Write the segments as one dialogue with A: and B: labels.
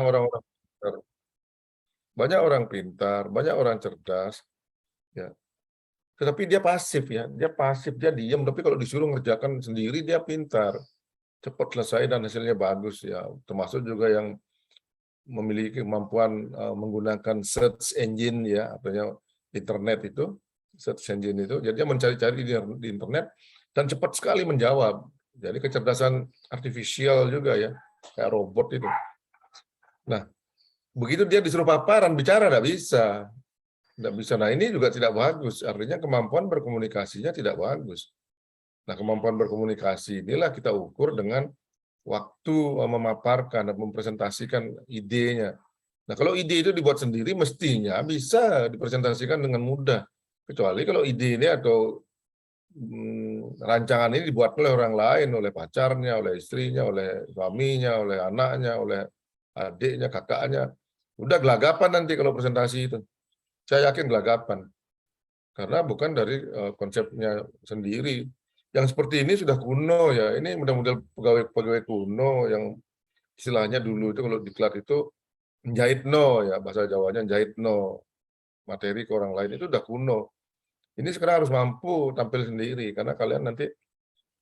A: orang-orang pintar. Banyak orang pintar, banyak orang cerdas, ya. Tetapi dia pasif ya, dia diam, tapi kalau disuruh ngerjakan sendiri dia pintar, cepat selesai dan hasilnya bagus ya. Termasuk juga yang memiliki kemampuan menggunakan search engine ya, artinya internet itu, search engine itu, jadi dia mencari-cari di internet dan cepat sekali menjawab. Jadi kecerdasan artifisial juga ya, kayak robot itu. Nah, begitu dia disuruh paparan, bicara nggak bisa. Nggak bisa. Nah, ini juga tidak bagus. Artinya kemampuan berkomunikasinya tidak bagus. Nah, kemampuan berkomunikasi inilah kita ukur dengan waktu memaparkan dan mempresentasikan idenya. Nah, kalau ide itu dibuat sendiri, mestinya bisa dipresentasikan dengan mudah. Kecuali kalau ide ini atau rancangan ini dibuat oleh orang lain, oleh pacarnya, oleh istrinya, oleh suaminya, oleh anaknya, oleh adiknya, kakaknya. Udah gelagapan nanti kalau presentasi itu. Saya yakin gelagapan. Karena bukan dari konsepnya sendiri. Yang seperti ini sudah kuno ya. Ini model-model pegawai-pegawai kuno yang istilahnya dulu itu kalau diklat itu menjahit no ya, bahasa Jawanya menjahit no. Materi ke orang lain itu udah kuno. Ini sekarang harus mampu tampil sendiri karena kalian nanti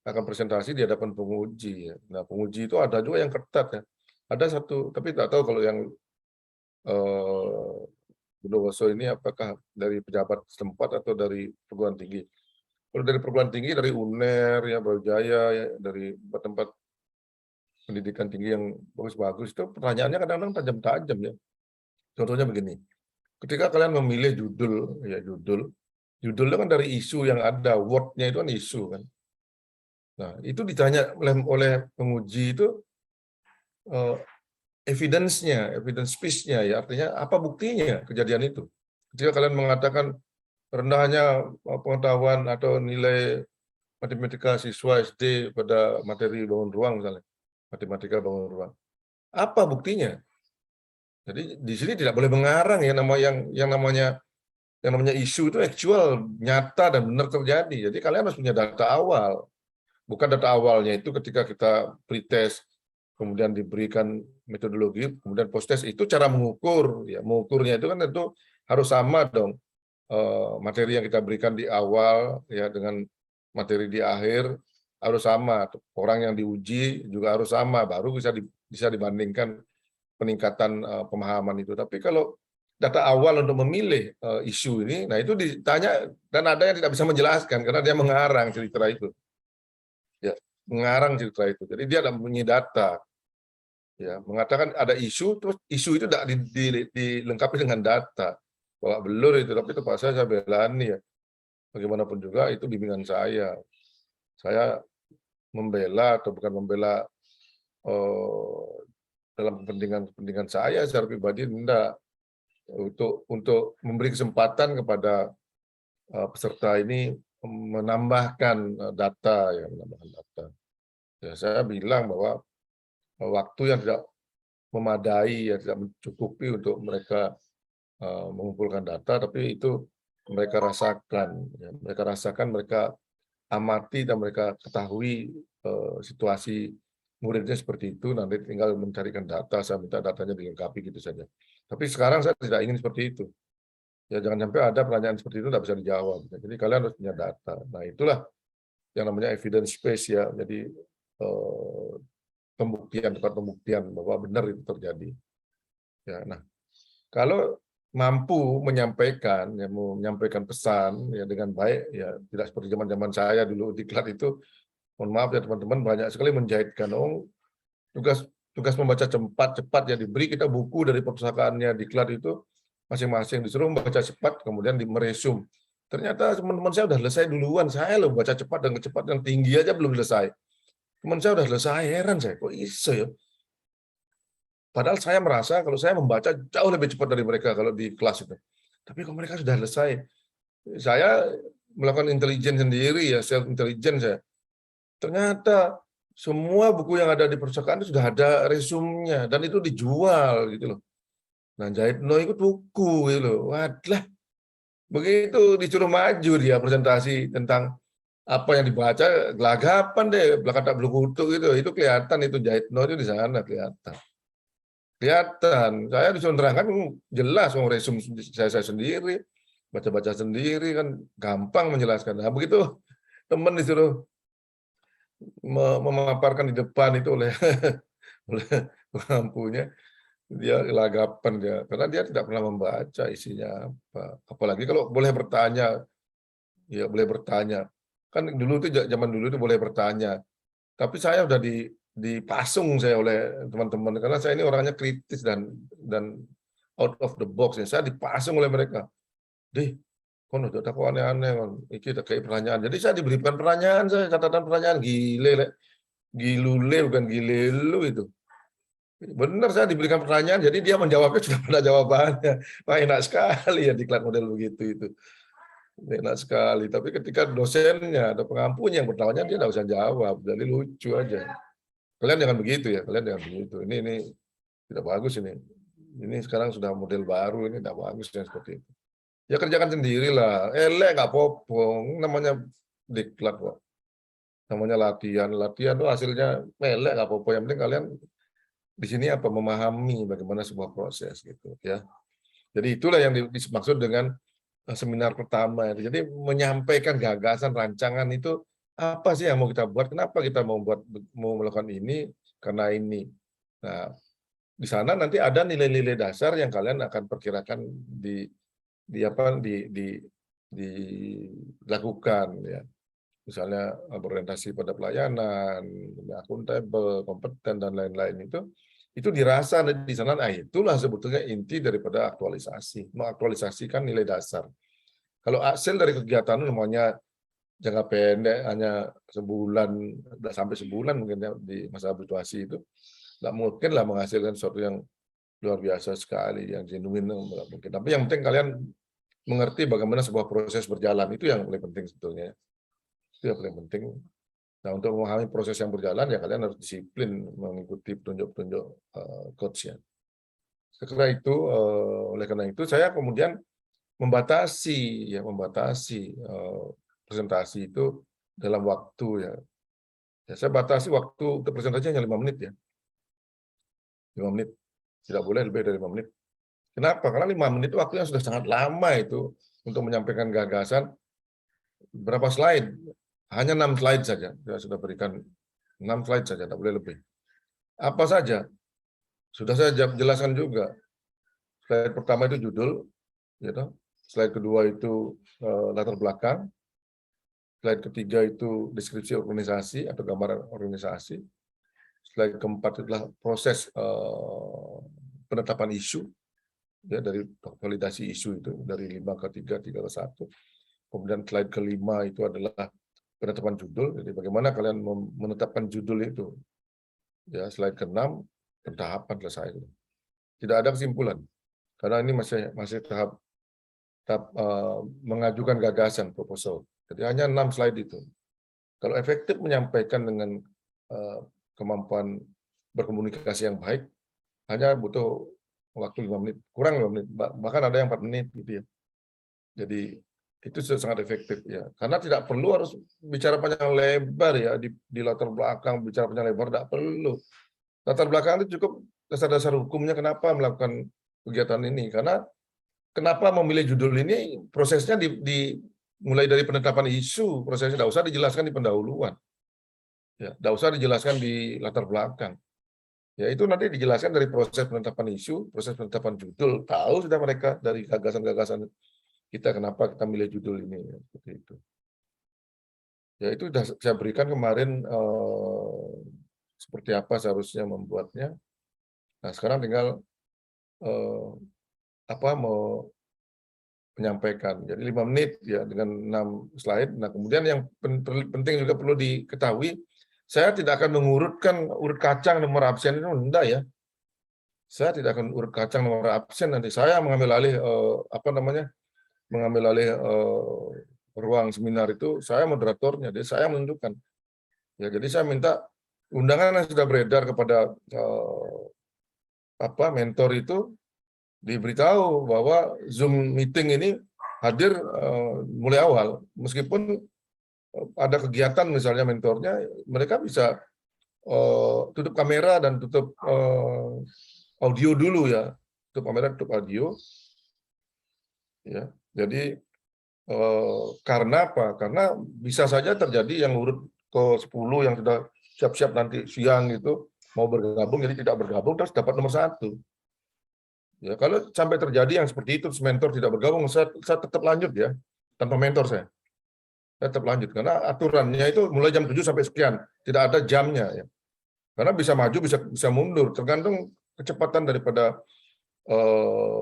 A: akan presentasi di hadapan penguji ya. Nah, penguji itu ada juga yang ketat ya. Ada satu, tapi tak tahu kalau yang Bondowoso ini apakah dari pejabat setempat atau dari perguruan tinggi. Kalau dari perguruan tinggi, dari UNER, ya, Brawijaya, ya, dari tempat pendidikan tinggi yang bagus-bagus, itu pertanyaannya kadang-kadang tajam-tajam ya. Contohnya begini, ketika kalian memilih judulnya kan dari isu yang ada, word-nya itu kan isu kan. Nah, itu ditanya oleh penguji itu evidence-nya, evidence piece-nya ya, artinya apa buktinya kejadian itu. Ketika kalian mengatakan rendahnya pengetahuan atau nilai matematika siswa SD pada materi bangun ruang misalnya, matematika bangun ruang. Apa buktinya? Jadi di sini tidak boleh mengarang ya, yang namanya isu itu actual, nyata dan benar terjadi. Jadi kalian harus punya data awal. Bukan data awalnya itu ketika kita pretest, kemudian diberikan metodologi, kemudian post-test, itu cara mengukur. Ya, mengukurnya itu kan tentu harus sama dong. Materi yang kita berikan di awal ya dengan materi di akhir harus sama. Orang yang diuji juga harus sama, baru bisa dibandingkan peningkatan pemahaman itu. Tapi kalau data awal untuk memilih isu ini, nah itu ditanya dan ada yang tidak bisa menjelaskan karena dia mengarang cerita itu. Ya, mengarang cerita itu. Jadi dia tidak punya data. Ya, mengatakan ada isu, terus isu itu tidak dilengkapi dengan data. Bawa belur itu, tapi terpaksa saya belani ya. Bagaimanapun juga itu bimbingan saya. Saya membela atau bukan membela dalam kepentingan saya secara pribadi, tidak. Untuk memberi kesempatan kepada peserta ini menambahkan data. Ya, saya bilang bahwa waktu yang tidak memadai, yang tidak mencukupi untuk mereka mengumpulkan data, tapi itu mereka rasakan, ya. Mereka amati dan mereka ketahui situasi muridnya seperti itu, nanti tinggal mencarikan data, saya minta datanya dilengkapi gitu saja. Tapi sekarang saya tidak ingin seperti itu. Ya jangan sampai ada pertanyaan seperti itu tidak bisa dijawab. Jadi kalian harus punya data. Nah itulah yang namanya evidence base ya. Jadi tempat pembuktian bahwa benar itu terjadi. Ya, nah kalau mampu menyampaikan, ya, menyampaikan pesan ya dengan baik, ya tidak seperti zaman saya dulu diklat itu. Mohon maaf ya teman-teman, banyak sekali menjahitkan. Tugas membaca cepat ya, diberi kita buku dari perpustakaannya diklat itu masing-masing, disuruh membaca cepat kemudian meresum. Ternyata teman-teman saya sudah selesai duluan, saya loh baca cepat dan kecepatan tinggi aja belum selesai. Teman saya sudah selesai, heran saya, kok iso ya. Padahal saya merasa kalau saya membaca jauh lebih cepat dari mereka kalau di kelas itu. Tapi kalau mereka sudah selesai, saya melakukan intelijen sendiri ya, self intelligence saya. Ternyata semua buku yang ada di perpustakaan itu sudah ada resumnya dan itu dijual gitu loh. Nah, Jahitno ikut buku gitu loh. Wadah, begitu disuruh maju dia presentasi tentang apa yang dibaca, gelagapan deh, belakang tak belum kutuk gitu. Itu kelihatan itu Jahitno itu di sana kelihatan. Kelihatan. Saya disuruh nerangkan jelas, resume saya sendiri, baca-baca sendiri kan gampang menjelaskan. Nah, begitu teman disuruh memaparkan di depan itu oleh oleh pengampunya, dia gelagapan dia, karena dia tidak pernah membaca isinya apa. Apalagi kalau boleh bertanya, ya boleh bertanya. Kan dulu itu zaman dulu itu boleh bertanya. Tapi saya udah dipasung saya oleh teman-teman karena saya ini orangnya kritis dan out of the box ya. Saya dipasung oleh mereka. Dih, kono ada kok aneh-aneh kon. Iki tak kayak pertanyaan. Jadi saya diberikan pertanyaan, saya catatan pertanyaan gile lek. Gilule bukan gilelu itu. Benar saya diberikan pertanyaan, jadi dia menjawabnya sudah pada jawabannya. Wah, enak sekali ya diklat model begitu itu. Enak sekali. Tapi ketika dosennya atau pengampunya yang bertanya, dia tidak usah jawab. Jadi lucu aja. Kalian jangan begitu ya, kalian jangan begitu. Ini tidak bagus ini. Ini sekarang sudah model baru, ini tidak bagus yang seperti itu. Ya kerjakan sendirilah. Elek nggak popong, namanya diklat kok. Namanya latihan. Latihan tuh hasilnya elek nggak popong. Yang penting kalian di sini apa memahami bagaimana sebuah proses gitu ya. Jadi itulah yang dimaksud dengan seminar pertama. Jadi menyampaikan gagasan rancangan itu apa sih yang mau kita buat? Kenapa kita mau melakukan ini? Karena ini. Nah, di sana nanti ada nilai-nilai dasar yang kalian akan perkirakan dilakukan ya. Misalnya berorientasi pada pelayanan, akuntabel, kompeten dan lain-lain itu dirasa di sana. Nah, itulah sebetulnya inti daripada aktualisasi, mengaktualisasikan nilai dasar. Kalau hasil dari kegiatan namanya jangka pendek hanya sebulan, sampai sebulan mungkin ya, di masa habituasi itu, nggak mungkin lah menghasilkan sesuatu yang luar biasa sekali, yang genuine nggak mungkin. Tapi yang penting kalian mengerti bagaimana sebuah proses berjalan, itu yang paling penting sebetulnya. Itu yang paling penting. Nah, untuk memahami proses yang berjalan ya kalian harus disiplin mengikuti petunjuk-petunjuk coach ya. Oleh karena itu saya kemudian membatasi presentasi itu dalam waktu ya. Saya batasi waktu untuk presentasi hanya 5 menit ya. 5 menit. Tidak boleh lebih dari 5 menit. Kenapa? Karena 5 menit itu waktunya sudah sangat lama itu untuk menyampaikan gagasan. Berapa slide? Hanya 6 slide saja. Saya sudah berikan 6 slide saja, tidak boleh lebih. Apa saja? Sudah saya jelaskan juga. Slide pertama itu judul, gitu. Slide kedua itu latar belakang. Slide ketiga itu deskripsi organisasi atau gambaran organisasi. Slide keempat adalah proses penetapan isu, ya, dari validasi isu itu dari 5 ke 3, 3 ke 1. Kemudian slide kelima itu adalah penetapan judul. Jadi bagaimana kalian menetapkan judul itu. Ya, slide ke-6 tahapan selesai. Tidak ada kesimpulan. Karena ini masih tahap mengajukan gagasan proposal. Jadi hanya 6 slide itu. Kalau efektif menyampaikan dengan kemampuan berkomunikasi yang baik, hanya butuh waktu 5 menit, kurang 5 menit, bahkan ada yang 4 menit gitu ya. Jadi itu sangat efektif ya. Karena tidak perlu harus bicara panjang lebar ya di latar belakang, bicara panjang lebar tidak perlu. Latar belakang itu cukup dasar-dasar hukumnya kenapa melakukan kegiatan ini. Karena kenapa memilih judul ini, prosesnya mulai dari penetapan isu, prosesnya tidak usah dijelaskan di pendahuluan. Ya, tidak usah dijelaskan di latar belakang. Ya, itu nanti dijelaskan dari proses penetapan isu, proses penetapan judul. Tahu sudah mereka dari gagasan-gagasan kita kenapa kita milih judul ini, ya, seperti itu. Ya, itu sudah saya berikan kemarin seperti apa seharusnya membuatnya. Nah, sekarang tinggal mau menyampaikan. Jadi 5 menit ya dengan 6 slide. Nah, kemudian yang penting juga perlu diketahui, saya tidak akan mengurutkan urut kacang nomor absen itu enggak ya. Saya tidak akan urut kacang nomor absen, nanti saya mengambil alih ruang seminar itu, saya moderatornya, jadi saya menentukan. Ya, jadi saya minta undangan yang sudah beredar kepada mentor itu diberitahu bahwa Zoom meeting ini hadir mulai awal, meskipun ada kegiatan misalnya mentornya, mereka bisa tutup kamera dan tutup audio dulu ya, tutup kamera, tutup audio, ya. Jadi karena apa? Karena bisa saja terjadi yang urut ke-10 yang sudah siap-siap nanti siang itu mau bergabung, jadi tidak bergabung terus dapat nomor 1. Ya, kalau sampai terjadi yang seperti itu, mentor tidak bergabung, saya tetap lanjut ya, tanpa mentor saya tetap lanjut karena aturannya itu mulai jam 7 sampai sekian, tidak ada jamnya ya. Karena bisa maju, bisa mundur, tergantung kecepatan daripada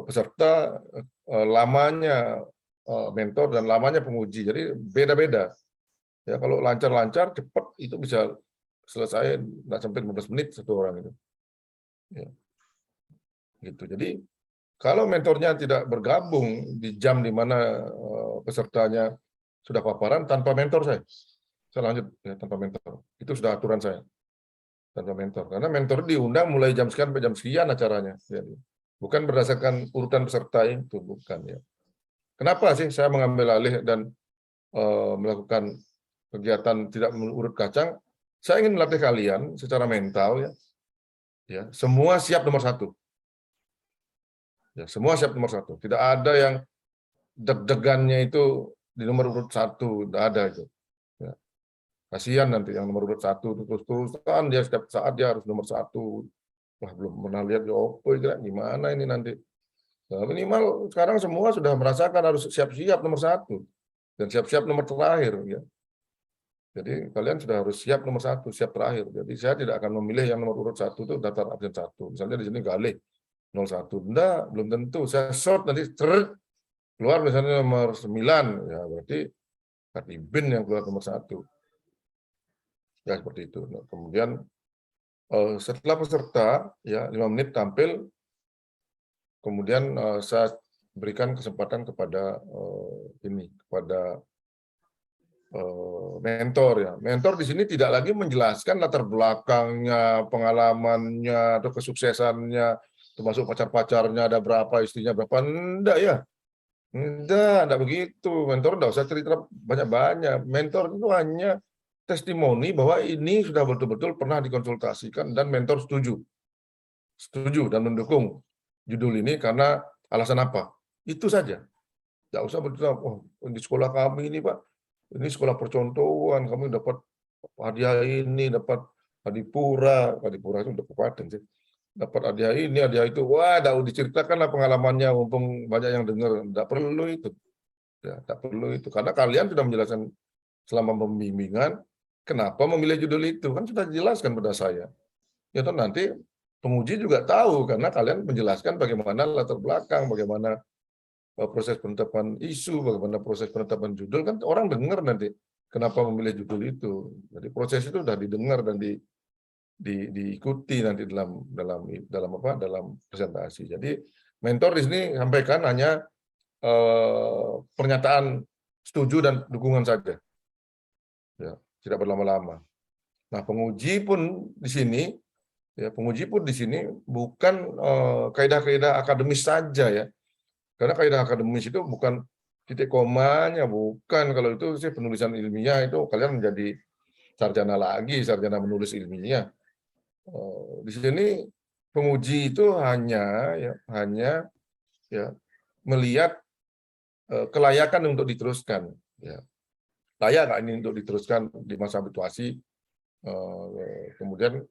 A: peserta, lamanya mentor dan lamanya penguji. Jadi beda-beda. Ya, kalau lancar-lancar cepat itu bisa selesai nggak sampai 15 menit satu orang itu. Ya, gitu. Jadi kalau mentornya tidak bergabung di jam di mana pesertanya sudah paparan, tanpa mentor saya lanjut ya, tanpa mentor. Itu sudah aturan saya tanpa mentor. Karena mentor diundang mulai jam sekian sampai jam sekian acaranya. Jadi, bukan berdasarkan urutan peserta itu, bukan ya. Kenapa sih saya mengambil alih dan melakukan kegiatan tidak menurut kacang? Saya ingin melatih kalian secara mental ya, semua siap nomor 1. Ya, semua siap nomor 1. Tidak ada yang deg-degannya itu di nomor urut 1, tidak ada itu. Ya. Kasihan nanti yang nomor urut 1 terus-terusan dia setiap saat dia harus nomor 1. Wah, belum pernah lihat ya opo gimana ini nanti. Nah, minimal sekarang semua sudah merasakan harus siap-siap nomor 1 dan siap-siap nomor terakhir ya. Jadi kalian sudah harus siap nomor 1, siap terakhir. Jadi saya tidak akan memilih yang nomor urut 1 itu daftar absen 1. Misalnya di sini Galih 01. Enggak, belum tentu. Saya short nanti keluar misalnya nomor 9, ya berarti Katibin yang keluar nomor 1. Ya seperti itu. Nah, kemudian setelah peserta ya 5 menit tampil, kemudian saya berikan kesempatan kepada kepada mentor ya. Mentor di sini tidak lagi menjelaskan latar belakangnya, pengalamannya, atau kesuksesannya, termasuk pacar-pacarnya ada berapa, istrinya berapa. Enggak ya. Enggak begitu. Mentor enggak usah cerita banyak-banyak. Mentor itu hanya testimoni bahwa ini sudah betul-betul pernah dikonsultasikan dan mentor setuju. Setuju dan mendukung judul ini karena alasan apa. Itu saja. Enggak usah bercerita, oh di sekolah kami ini Pak, ini sekolah percontohan, kami dapat hadiah ini, dapat adipura itu untuk kabupaten sih. Dapat hadiah ini, hadiah itu. Wah, udah diceritakanlah pengalamannya, mumpung banyak yang dengar. Enggak perlu itu. Ya, tak perlu itu. Karena kalian sudah menjelaskan selama pembimbingan, kenapa memilih judul itu. Kan sudah dijelaskan pada saya. Ya toh nanti penguji juga tahu, karena kalian menjelaskan bagaimana latar belakang, bagaimana proses penetapan isu, bagaimana proses penetapan judul, kan orang dengar nanti kenapa memilih judul itu. Jadi proses itu sudah didengar dan diikuti nanti dalam presentasi. Jadi mentor di sini sampaikan hanya pernyataan setuju dan dukungan saja, ya, tidak berlama-lama. Nah, penguji pun di sini bukan kaidah-kaidah akademis saja ya. Karena kaidah akademis itu bukan titik komanya, bukan. Kalau itu sih penulisan ilmiah itu kalian menjadi sarjana lagi, sarjana menulis ilmiah. Di sini penguji itu hanya ya melihat kelayakan untuk diteruskan. Ya. Layak nggak ini untuk diteruskan di masa habituasi? Kemudian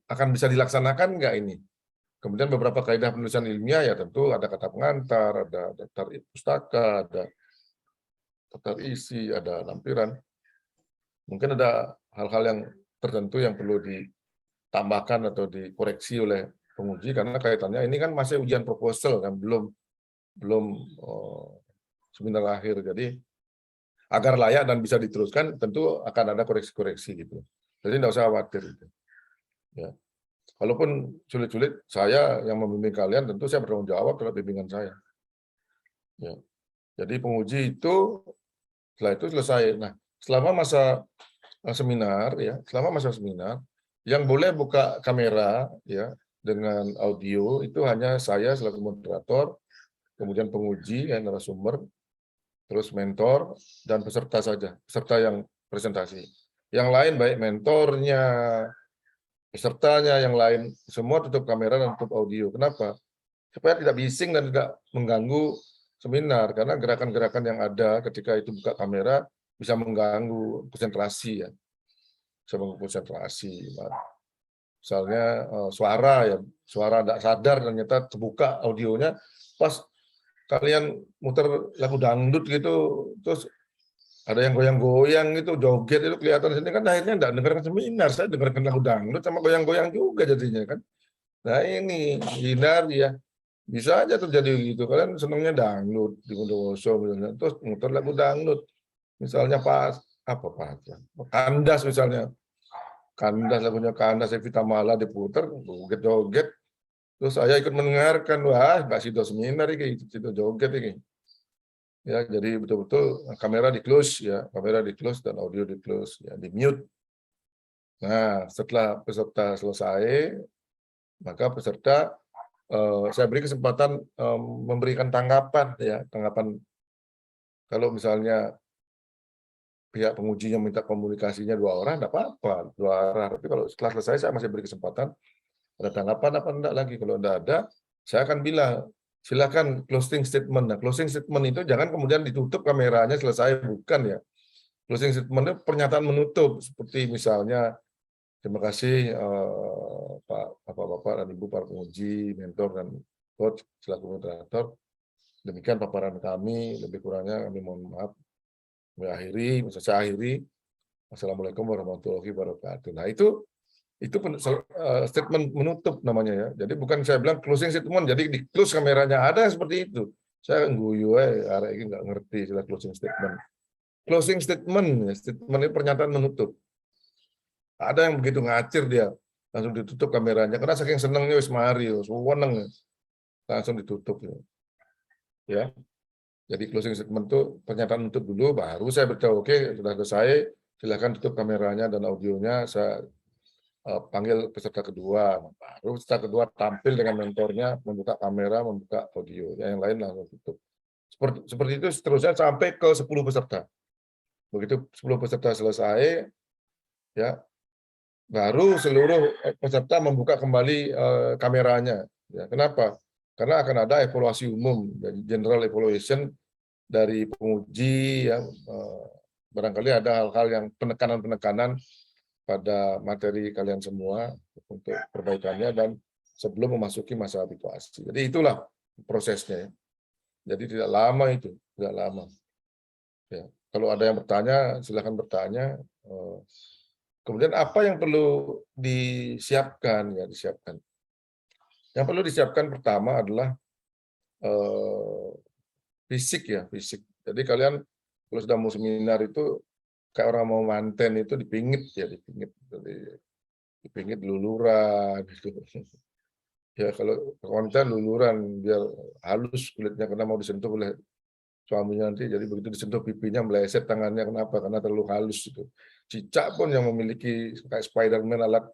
A: akan bisa dilaksanakan nggak ini? Kemudian beberapa kaidah penulisan ilmiah ya tentu ada kata pengantar, ada daftar pustaka, ada daftar isi, ada lampiran. Mungkin ada hal-hal yang tertentu yang perlu ditambahkan atau dikoreksi oleh penguji karena kaitannya ini kan masih ujian proposal kan belum seminar akhir. Jadi agar layak dan bisa diteruskan tentu akan ada koreksi-koreksi gitu. Jadi tidak usah khawatir gitu. Ya. Walaupun sulit-sulit, saya yang membimbing kalian tentu saya bertanggung jawab terhadap bimbingan saya. Ya. Jadi penguji itu setelah itu selesai. Nah, selama masa seminar yang boleh buka kamera ya dengan audio itu hanya saya selaku moderator, kemudian penguji yang narasumber, terus mentor dan peserta saja, peserta yang presentasi. Yang lain baik mentornya, pesertanya yang lain, semua tutup kamera dan tutup audio. Kenapa? Supaya tidak bising dan tidak mengganggu seminar, karena gerakan-gerakan yang ada ketika itu buka kamera bisa mengganggu konsentrasi ya, bisa mengganggu konsentrasi. Misalnya suara ya, suara tidak sadar ternyata terbuka audionya pas kalian muter lagu dangdut gitu, terus ada yang goyang-goyang gitu, joget itu kelihatan sini kan akhirnya tidak dengarkan seminar, saya dengarkan lagu dangdut sama goyang-goyang juga jadinya kan. Nah ini hindari ya. Bisa aja terjadi gitu, kalian senangnya dangdut di Bondowoso misalnya, terus muter lagu dangdut, misalnya pas apa pas ya, Kandas misalnya, Kandas lagunya Kandas Evita Mala diputer, joget-joget, terus saya ikut mendengarkan, wah nggak sido seminar ini, sido joget ini. Ya, jadi betul-betul kamera di close ya, kamera di close dan audio di close ya, di mute. Nah, setelah peserta selesai, maka peserta saya beri kesempatan memberikan tanggapan ya, tanggapan kalau misalnya pihak pengujinya minta komunikasinya 2 orang, enggak apa-apa, 2 arah. Tapi kalau setelah selesai saya masih beri kesempatan, ada tanggapan apa enggak lagi. Kalau enggak ada, saya akan bilang, silakan closing statement. Nah, closing statement itu jangan kemudian ditutup kameranya selesai, bukan ya. Closing statement itu pernyataan menutup, seperti misalnya, terima kasih Pak, Bapak-Bapak dan Ibu para penguji, mentor dan coach selaku moderator. Demikian paparan kami, lebih kurangnya kami mohon maaf. Saya akhiri. Assalamualaikum warahmatullahi wabarakatuh. Nah itu statement menutup namanya ya. Jadi bukan saya bilang closing statement, jadi di close kameranya, ada yang seperti itu. Saya guyu arek ini nggak ngerti istilah closing statement. Closing statement, ya, statement itu pernyataan menutup. Ada yang begitu ngacir dia, langsung ditutup kameranya karena saking senengnya wis mari, seneng langsung ditutup ya. Ya. Jadi closing statement itu pernyataan menutup dulu, baru saya beritahu oke sudah selesai, silakan tutup kameranya dan audionya. Saya panggil peserta kedua, baru peserta kedua tampil dengan mentornya, membuka kamera, membuka audio, yang lain langsung tutup. Seperti itu seterusnya sampai ke 10 peserta. Begitu 10 peserta selesai, ya baru seluruh peserta membuka kembali kameranya. Ya, kenapa? Karena akan ada evaluasi umum, general evaluation dari penguji, ya, barangkali ada hal-hal yang penekanan-penekanan pada materi kalian semua untuk perbaikannya dan sebelum memasuki masa habituasi. Jadi itulah prosesnya. Jadi tidak lama itu, tidak lama. Ya, kalau ada yang bertanya, silakan bertanya. Kemudian apa yang perlu disiapkan? Ya, disiapkan. Yang perlu disiapkan pertama adalah fisik ya, fisik. Jadi kalian kalau sudah mau seminar itu kayak orang mau manten itu dipingit ya, dipingit. Jadi dipingit luluran gitu. Ya kalau konten luluran biar halus kulitnya karena mau disentuh oleh suaminya nanti, jadi begitu disentuh pipinya meleset tangannya, kenapa? Karena terlalu halus itu. Cicak pun yang memiliki kayak Spider-Man alat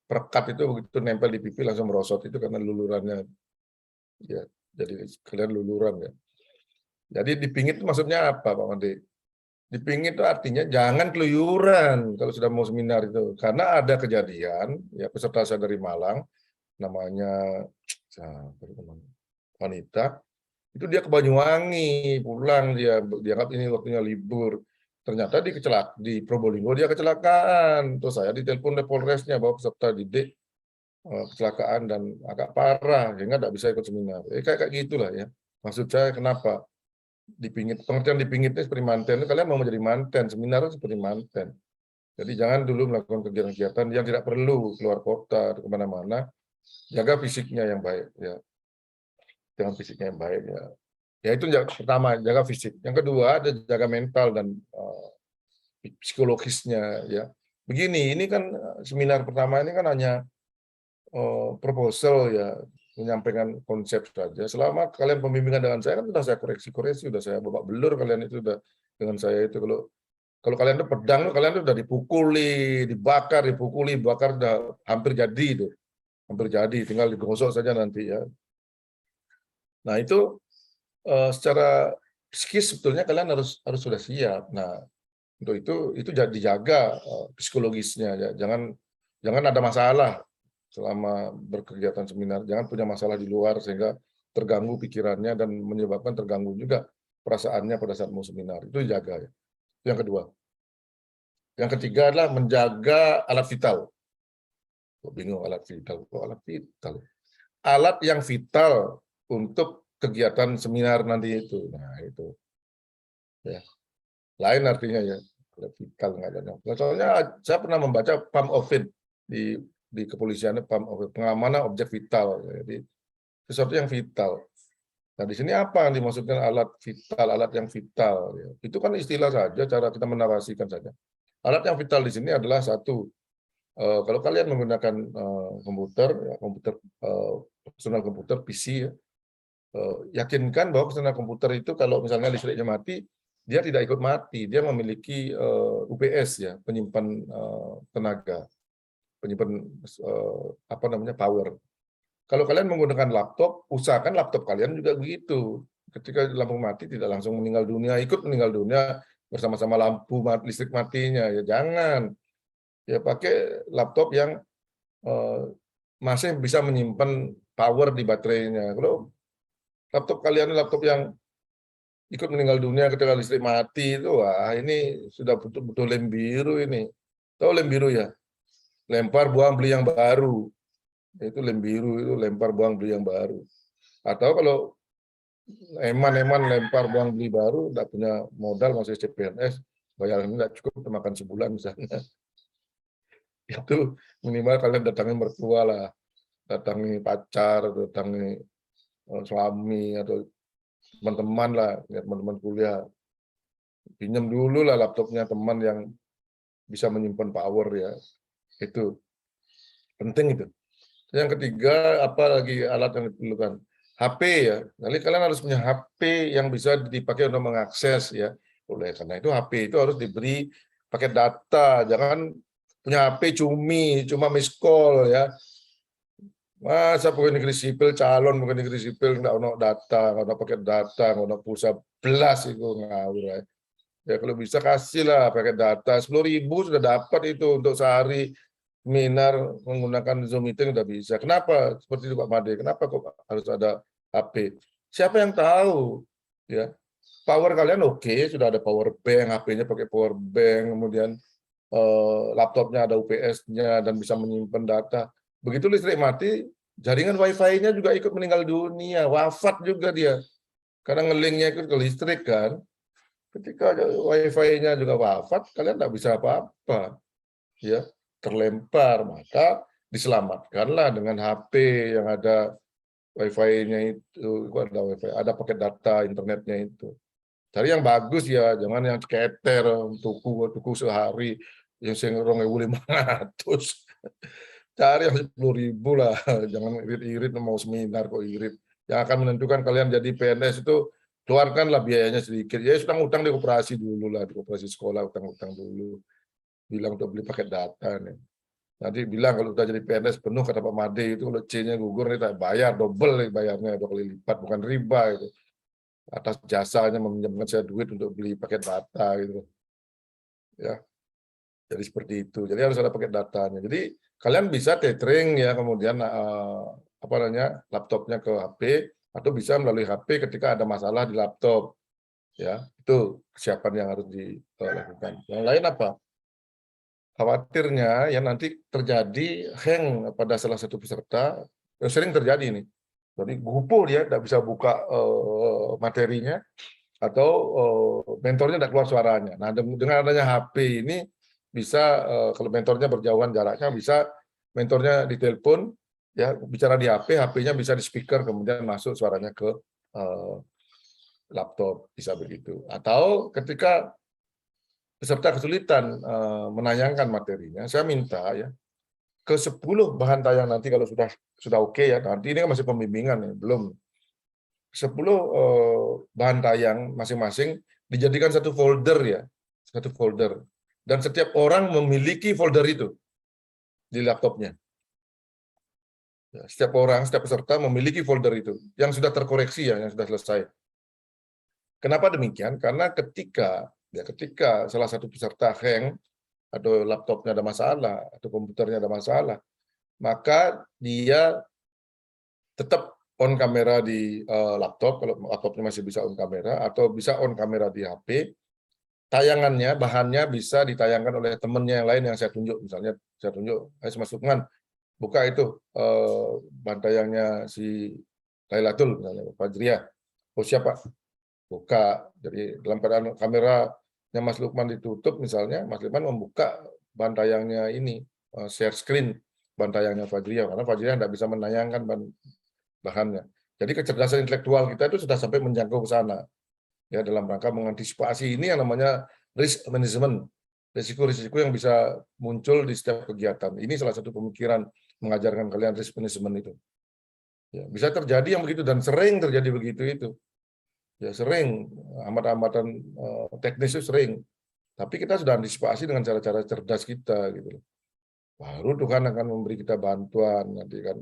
A: perekat itu begitu nempel di pipi langsung merosot itu karena lulurannya. Ya, jadi kalian luluran ya. Jadi dipingit itu maksudnya apa, Pak Mandi? Dipingit itu artinya jangan keluyuran kalau sudah mau seminar itu. Karena ada kejadian, ya peserta saya dari Malang, namanya wanita, itu dia ke Banyuwangi, pulang dia dianggap ini waktunya libur. Ternyata di Probolinggo dia kecelakaan. Terus saya ditelepon oleh Polresnya bahwa peserta didik kecelakaan dan agak parah, sehingga tidak bisa ikut seminar. Kayak gitulah ya. Maksud saya kenapa? Dipingit, pengertian dipingitnya seperti manten, kalian mau menjadi manten, seminar seperti manten. Jadi jangan dulu melakukan kegiatan-kegiatan yang tidak perlu keluar kota kemana-mana. Jaga fisiknya yang baik, ya. Dengan fisiknya yang baik, ya. Ya itu yang pertama, jaga fisik. Yang kedua ada jaga mental dan psikologisnya, ya. Begini, ini kan seminar pertama ini kan hanya proposal ya, menyampaikan konsep saja. Selama kalian pembimbingan dengan saya kan sudah saya koreksi, sudah saya babak belur kalian itu sudah dengan saya itu. Kalau kalian itu pedang, kalian itu sudah dipukuli, dibakar, sudah hampir jadi itu, hampir jadi, tinggal digosok saja nanti ya. Nah itu secara psikis sebetulnya kalian harus sudah siap. Nah untuk itu dijaga psikologisnya ya, jangan ada masalah selama berkegiatan seminar. Jangan punya masalah di luar sehingga terganggu pikirannya dan menyebabkan terganggu juga perasaannya pada saat mau seminar. Itu jaga ya. Yang kedua. Yang ketiga adalah menjaga alat vital. Kok bingung alat vital? Kok alat vital? Alat yang vital untuk kegiatan seminar nanti itu. Nah, itu. Ya. Lain artinya ya. Alat vital nggak ada. Soalnya saya pernah membaca pump of faith di kepolisiannya, pump of faith, pengamanan objek vital. Jadi sesuatu yang vital. Nah, di sini apa yang dimaksudkan alat vital, alat yang vital? Ya. Itu kan istilah saja, cara kita menarasikan saja. Alat yang vital di sini adalah satu, kalau kalian menggunakan komputer, ya, komputer personal komputer PC, ya, yakinkan bahwa personal komputer itu kalau misalnya listriknya mati, dia tidak ikut mati, dia memiliki UPS ya, penyimpan tenaga, penyimpan apa namanya power. Kalau kalian menggunakan laptop, usahakan laptop kalian juga begitu. Ketika lampu mati tidak langsung meninggal dunia, ikut meninggal dunia bersama-sama lampu listrik matinya. Ya jangan. Ya pakai laptop yang masih bisa menyimpan power di baterainya. Kalau laptop kalian laptop yang ikut meninggal dunia ketika listrik mati itu, wah ini sudah betul-betul lem biru ini. Tahu lem biru ya? Lempar buang beli yang baru. Itu lem biru, itu lempar buang beli yang baru. Atau kalau eman lempar buang beli baru, tidak punya modal masih CPNS, bayaran nggak cukup makan sebulan misalnya. Itu minimal kalian datangi mertua lah, datangi pacar, datangi suami atau teman-teman lah, teman-teman kuliah, pinjam dulu lah laptopnya teman yang bisa menyimpan power ya, itu penting itu. Yang ketiga, apa lagi alat yang diperlukan? HP ya. Nanti kalian harus punya HP yang bisa dipakai untuk mengakses ya. Oleh karena itu HP itu harus diberi pakai data. Jangan punya HP cuma miss call ya. Masa pegawai negeri sipil, calon pegawai negeri sipil nggak ada data, nggak ada pakai data, nggak ada pulsa belas itu ngawur ya. Ya kalau bisa kasihlah pakai data, 10.000 sudah dapat itu untuk sehari seminar menggunakan Zoom meeting udah bisa. Kenapa seperti itu Pak Made? Kenapa kok harus ada HP? Siapa yang tahu? Ya, power kalian oke, sudah ada power bank, HP-nya pakai power bank, kemudian laptopnya ada UPS-nya dan bisa menyimpan data. Begitu listrik mati, jaringan Wi-Fi-nya juga ikut meninggal dunia, wafat juga dia. Karena ngelingnya ikut ke listrik kan. Ketika Wi-Fi-nya juga wafat, kalian tidak bisa apa-apa. Ya, terlempar, maka diselamatkanlah dengan HP yang ada Wi-Fi-nya itu, ada Wi-Fi, ada paket data internetnya itu. Cari yang bagus ya, jangan yang ceketer, tuku sehari yang sing 2.500. Cari yang 10.000 lah, jangan irit-irit mau seminar kok irit. Yang akan menentukan kalian jadi PNS itu keluarkanlah biayanya sedikit. Ya utang-utang di koperasi dulu lah, di koperasi sekolah utang-utang dulu. Bilang untuk beli paket data nih. Nanti bilang kalau udah jadi PNS penuh kata Pak Made itu kalau C-nya gugur nih bayar double bayarnya 2 kali lipat bukan riba itu. Atas jasanya meminjamkan saya duit untuk beli paket data gitu. Ya. Jadi seperti itu. Jadi harus ada paket datanya. Jadi kalian bisa tethering ya kemudian apa namanya laptopnya ke HP atau bisa melalui HP ketika ada masalah di laptop. Ya, itu kesiapan yang harus dilakukan. Yang lain apa? Khawatirnya ya nanti terjadi hang pada salah satu peserta, sering terjadi nih. Jadi gupu dia tidak bisa buka materinya atau mentornya tidak keluar suaranya. Nah dengan adanya HP ini bisa kalau mentornya berjauhan jaraknya bisa mentornya ditelepon ya bicara di HP, HP-nya bisa di speaker kemudian masuk suaranya ke laptop bisa begitu. Atau ketika peserta kesulitan menayangkan materinya, saya minta ya ke 10 bahan tayang nanti kalau sudah oke ya, nanti ini kan masih pembimbingan ya, belum 10 bahan tayang masing-masing dijadikan satu folder ya, satu folder. Dan setiap orang memiliki folder itu di laptopnya. Setiap orang, setiap peserta memiliki folder itu yang sudah terkoreksi ya, yang sudah selesai. Kenapa demikian? Karena ketika salah satu peserta hang atau laptopnya ada masalah atau komputernya ada masalah, maka dia tetap on kamera di laptop, kalau laptopnya masih bisa on kamera, atau bisa on kamera di HP. Tayangannya, bahannya bisa ditayangkan oleh temennya yang lain yang saya tunjuk. Misalnya saya tunjuk, Mas Lukman, buka itu bahan tayangnya si Lailatul, misalnya Fajriah. Oh siapa? Buka. Jadi dalam keadaan kameranya Mas Lukman ditutup, misalnya Mas Lukman membuka bahan tayangnya ini, share screen bahan tayangnya Fajriah, karena Fajriah tidak bisa menayangkan bahannya. Jadi kecerdasan intelektual kita itu sudah sampai menjangkau ke sana. Ya, dalam rangka mengantisipasi ini yang namanya risk management, risiko-risiko yang bisa muncul di setiap kegiatan. Ini salah satu pemikiran mengajarkan kalian risk management itu. Ya, bisa terjadi yang begitu dan sering terjadi begitu itu. Ya sering, amat-amatan teknis itu sering. Tapi kita sudah antisipasi dengan cara-cara cerdas kita gitu. Baru Tuhan akan memberi kita bantuan nanti kan.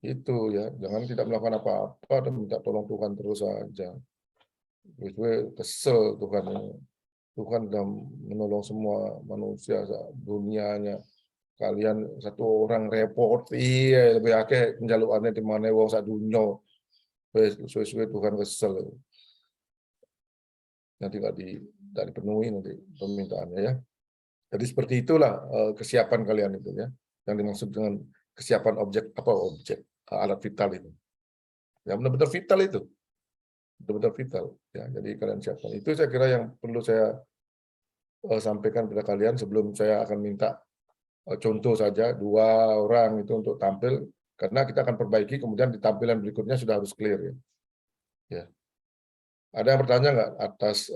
A: Itu ya, jangan tidak melakukan apa-apa dan minta tolong Tuhan terus saja. Gue kesel Tuhan. Tuhan sudah menolong semua manusia dunianya. Kalian satu orang repot, iya lebih akeh penjaluannya di mana wong sak dunya. Suwe-suwe Tuhan kesel. Nanti tidak dipenuhi nanti permintaannya ya. Jadi seperti itulah kesiapan kalian itu ya. Yang dimaksud dengan kesiapan objek alat vital itu. Ya benar-benar vital itu. Benar-benar vital ya. Jadi kalian siapkan. Itu saya kira yang perlu saya sampaikan kepada kalian sebelum saya akan minta contoh saja 2 orang itu untuk tampil, karena kita akan perbaiki kemudian di tampilan berikutnya sudah harus clear ya. Ya. Ada yang bertanya nggak atas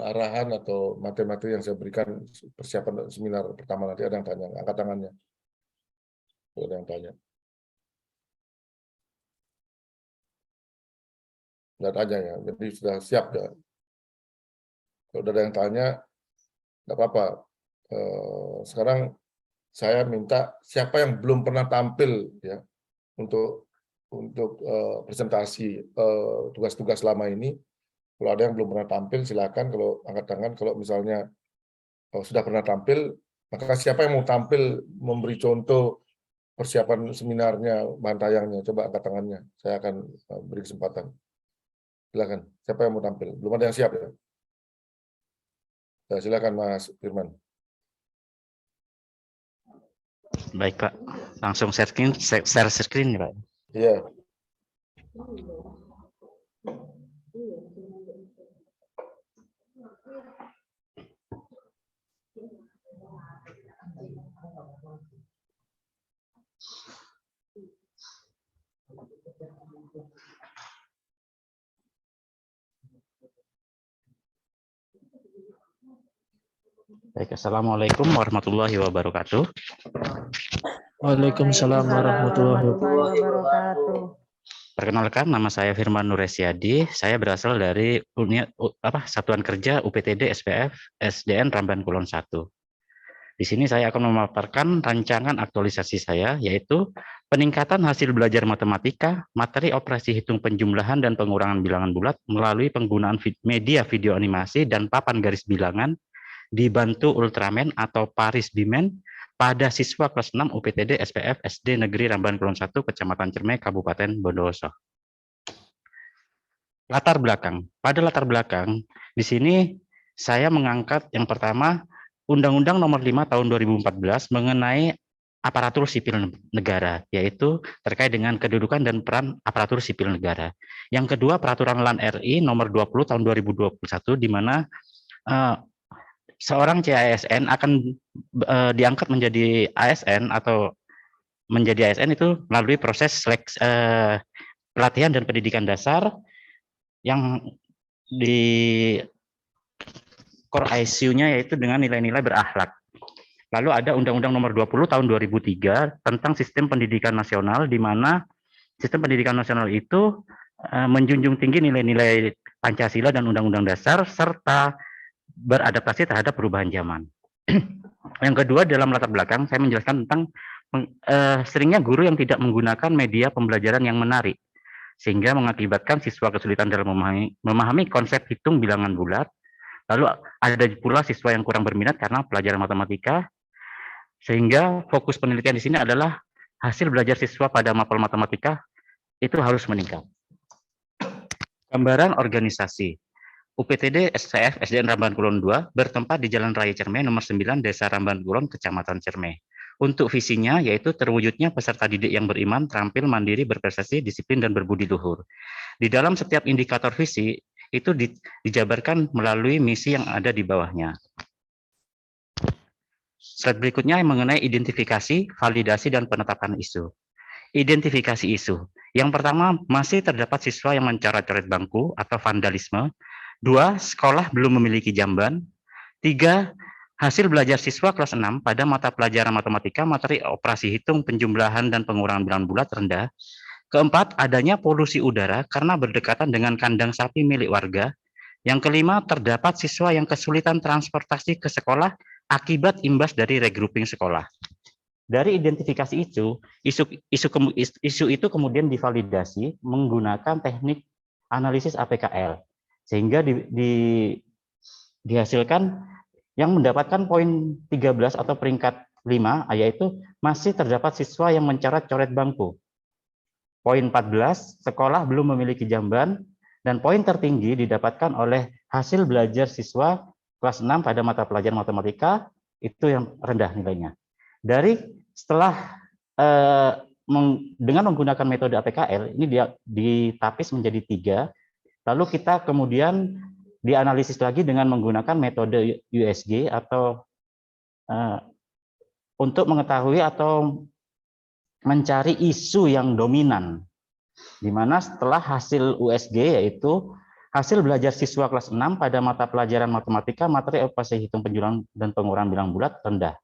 A: arahan atau materi-materi yang saya berikan persiapan seminar pertama nanti? Ada yang tanya, angkat tangannya. Ada yang tanya. Nggak tanya ya, jadi sudah siap ya. Kalau ada yang tanya, nggak apa-apa. Sekarang saya minta siapa yang belum pernah tampil ya untuk presentasi tugas-tugas selama ini. Kalau ada yang belum pernah tampil, silakan. Kalau angkat tangan. Kalau misalnya sudah pernah tampil, maka siapa yang mau tampil memberi contoh persiapan seminarnya, bahan tayangnya, coba angkat tangannya. Saya akan beri kesempatan. Silakan. Siapa yang mau tampil? Belum ada yang siap ya? Silakan Mas Firman.
B: Baik Pak, langsung share screen ya Pak.
A: Iya.
B: Baik, Assalamualaikum warahmatullahi wabarakatuh.
C: Waalaikumsalam warahmatullahi wabarakatuh.
B: Perkenalkan, nama saya Firman Nuresyadi. Saya berasal dari Satuan Kerja UPTD SPF SDN Ramban Kulon 1. Di sini saya akan memaparkan rancangan aktualisasi saya, yaitu peningkatan hasil belajar matematika, materi operasi hitung penjumlahan dan pengurangan bilangan bulat melalui penggunaan media video animasi dan papan garis bilangan dibantu Ultraman atau Paris Bimen pada siswa kelas 6 UPTD SPF SD Negeri Ramban Kulon 1, Kecamatan Cermai, Kabupaten Bondowoso. Latar belakang. Pada latar belakang, di sini saya mengangkat yang pertama, Undang-Undang Nomor 5 Tahun 2014 mengenai aparatur sipil negara, yaitu terkait dengan kedudukan dan peran aparatur sipil negara. Yang kedua, Peraturan LAN RI Nomor 20 Tahun 2021, di mana seorang CASN akan diangkat menjadi ASN atau menjadi ASN itu melalui proses pelatihan dan pendidikan dasar yang di core ICU-nya yaitu dengan nilai-nilai berakhlak. Lalu ada Undang-Undang Nomor 20 Tahun 2003 tentang Sistem Pendidikan Nasional, di mana Sistem Pendidikan Nasional itu menjunjung tinggi nilai-nilai Pancasila dan Undang-Undang Dasar serta beradaptasi terhadap perubahan zaman. Yang kedua, dalam latar belakang saya menjelaskan tentang seringnya guru yang tidak menggunakan media pembelajaran yang menarik, sehingga mengakibatkan siswa kesulitan dalam memahami konsep hitung bilangan bulat. Lalu ada pula siswa yang kurang berminat karena pelajaran matematika. Sehingga fokus penelitian di sini adalah hasil belajar siswa pada mapel matematika itu harus meningkat. Gambaran organisasi. UPTD SCF SDN Ramban Kulon 2 bertempat di Jalan Raya Cermai nomor 9 Desa Ramban Kulon, Kecamatan Cermai. Untuk visinya yaitu terwujudnya peserta didik yang beriman, terampil, mandiri, berprestasi, disiplin, dan berbudi luhur. Di dalam setiap indikator visi itu dijabarkan melalui misi yang ada di bawahnya. Slide berikutnya yang mengenai identifikasi, validasi, dan penetapan isu. Identifikasi isu. Yang pertama, masih terdapat siswa yang mencoret-coret bangku atau vandalisme. 2, sekolah belum memiliki jamban. 3, hasil belajar siswa kelas 6 pada mata pelajaran matematika, materi operasi hitung, penjumlahan, dan pengurangan bilangan bulat rendah. Keempat, adanya polusi udara karena berdekatan dengan kandang sapi milik warga. Yang kelima, terdapat siswa yang kesulitan transportasi ke sekolah akibat imbas dari regrouping sekolah. Dari identifikasi isu itu kemudian divalidasi menggunakan teknik analisis APKL, sehingga dihasilkan yang mendapatkan poin 13 atau peringkat 5, yaitu masih terdapat siswa yang mencoret-coret bangku. Poin 14, sekolah belum memiliki jamban, dan poin tertinggi didapatkan oleh hasil belajar siswa kelas 6 pada mata pelajaran matematika, itu yang rendah nilainya. Setelah dengan menggunakan metode APKL, ini ditapis menjadi 3, lalu kita kemudian dianalisis lagi dengan menggunakan metode USG atau untuk mengetahui atau mencari isu yang dominan, di mana setelah hasil USG yaitu hasil belajar siswa kelas 6 pada mata pelajaran matematika, materi operasi hitung, penjumlahan, dan pengurangan bilangan bulat rendah.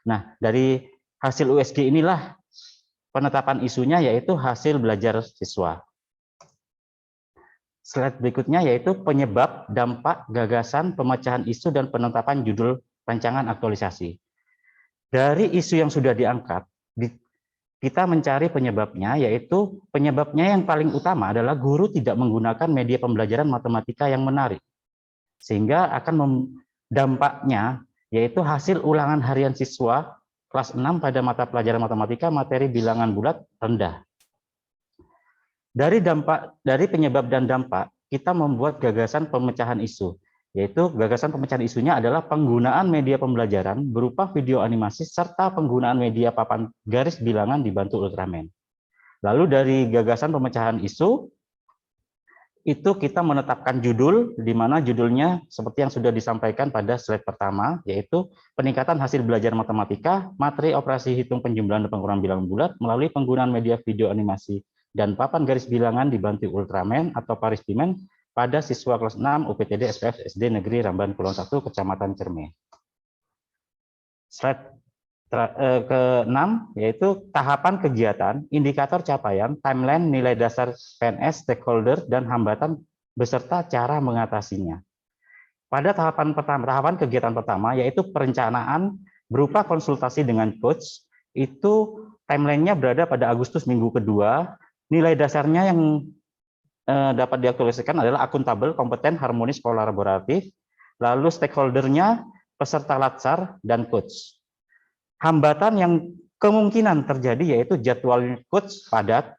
B: Nah, dari hasil USG inilah penetapan isunya yaitu hasil belajar siswa. Slide berikutnya yaitu penyebab, dampak, gagasan, pemecahan isu, dan penetapan judul rancangan aktualisasi. Dari isu yang sudah diangkat, kita mencari penyebabnya, yaitu penyebabnya yang paling utama adalah guru tidak menggunakan media pembelajaran matematika yang menarik. Sehingga akan dampaknya yaitu hasil ulangan harian siswa kelas 6 pada mata pelajaran matematika, materi bilangan bulat rendah. Dari penyebab dan dampak, kita membuat gagasan pemecahan isu, yaitu gagasan pemecahan isunya adalah penggunaan media pembelajaran berupa video animasi serta penggunaan media papan garis bilangan dibantu Ultraman. Lalu dari gagasan pemecahan isu, itu kita menetapkan judul, di mana judulnya seperti yang sudah disampaikan pada slide pertama, yaitu peningkatan hasil belajar matematika, materi operasi hitung, penjumlahan, dan pengurangan bilangan bulat melalui penggunaan media video animasi dan papan garis bilangan dibantu Ultraman atau Paristimen pada siswa kelas 6 UPTD SPF SD Negeri Ramban Kulon 1, Kecamatan Cermai. Slide ke-6 yaitu tahapan kegiatan, indikator capaian, timeline, nilai dasar PNS, stakeholder, dan hambatan beserta cara mengatasinya. Pada tahapan pertama, tahapan kegiatan pertama yaitu perencanaan berupa konsultasi dengan coach, itu timelinenya berada pada Agustus minggu kedua. Nilai dasarnya yang dapat diaktualisasikan adalah akuntabel, kompeten, harmonis, kolaboratif. Lalu stakeholdernya peserta latsar dan coach. Hambatan yang kemungkinan terjadi yaitu jadwal coach padat.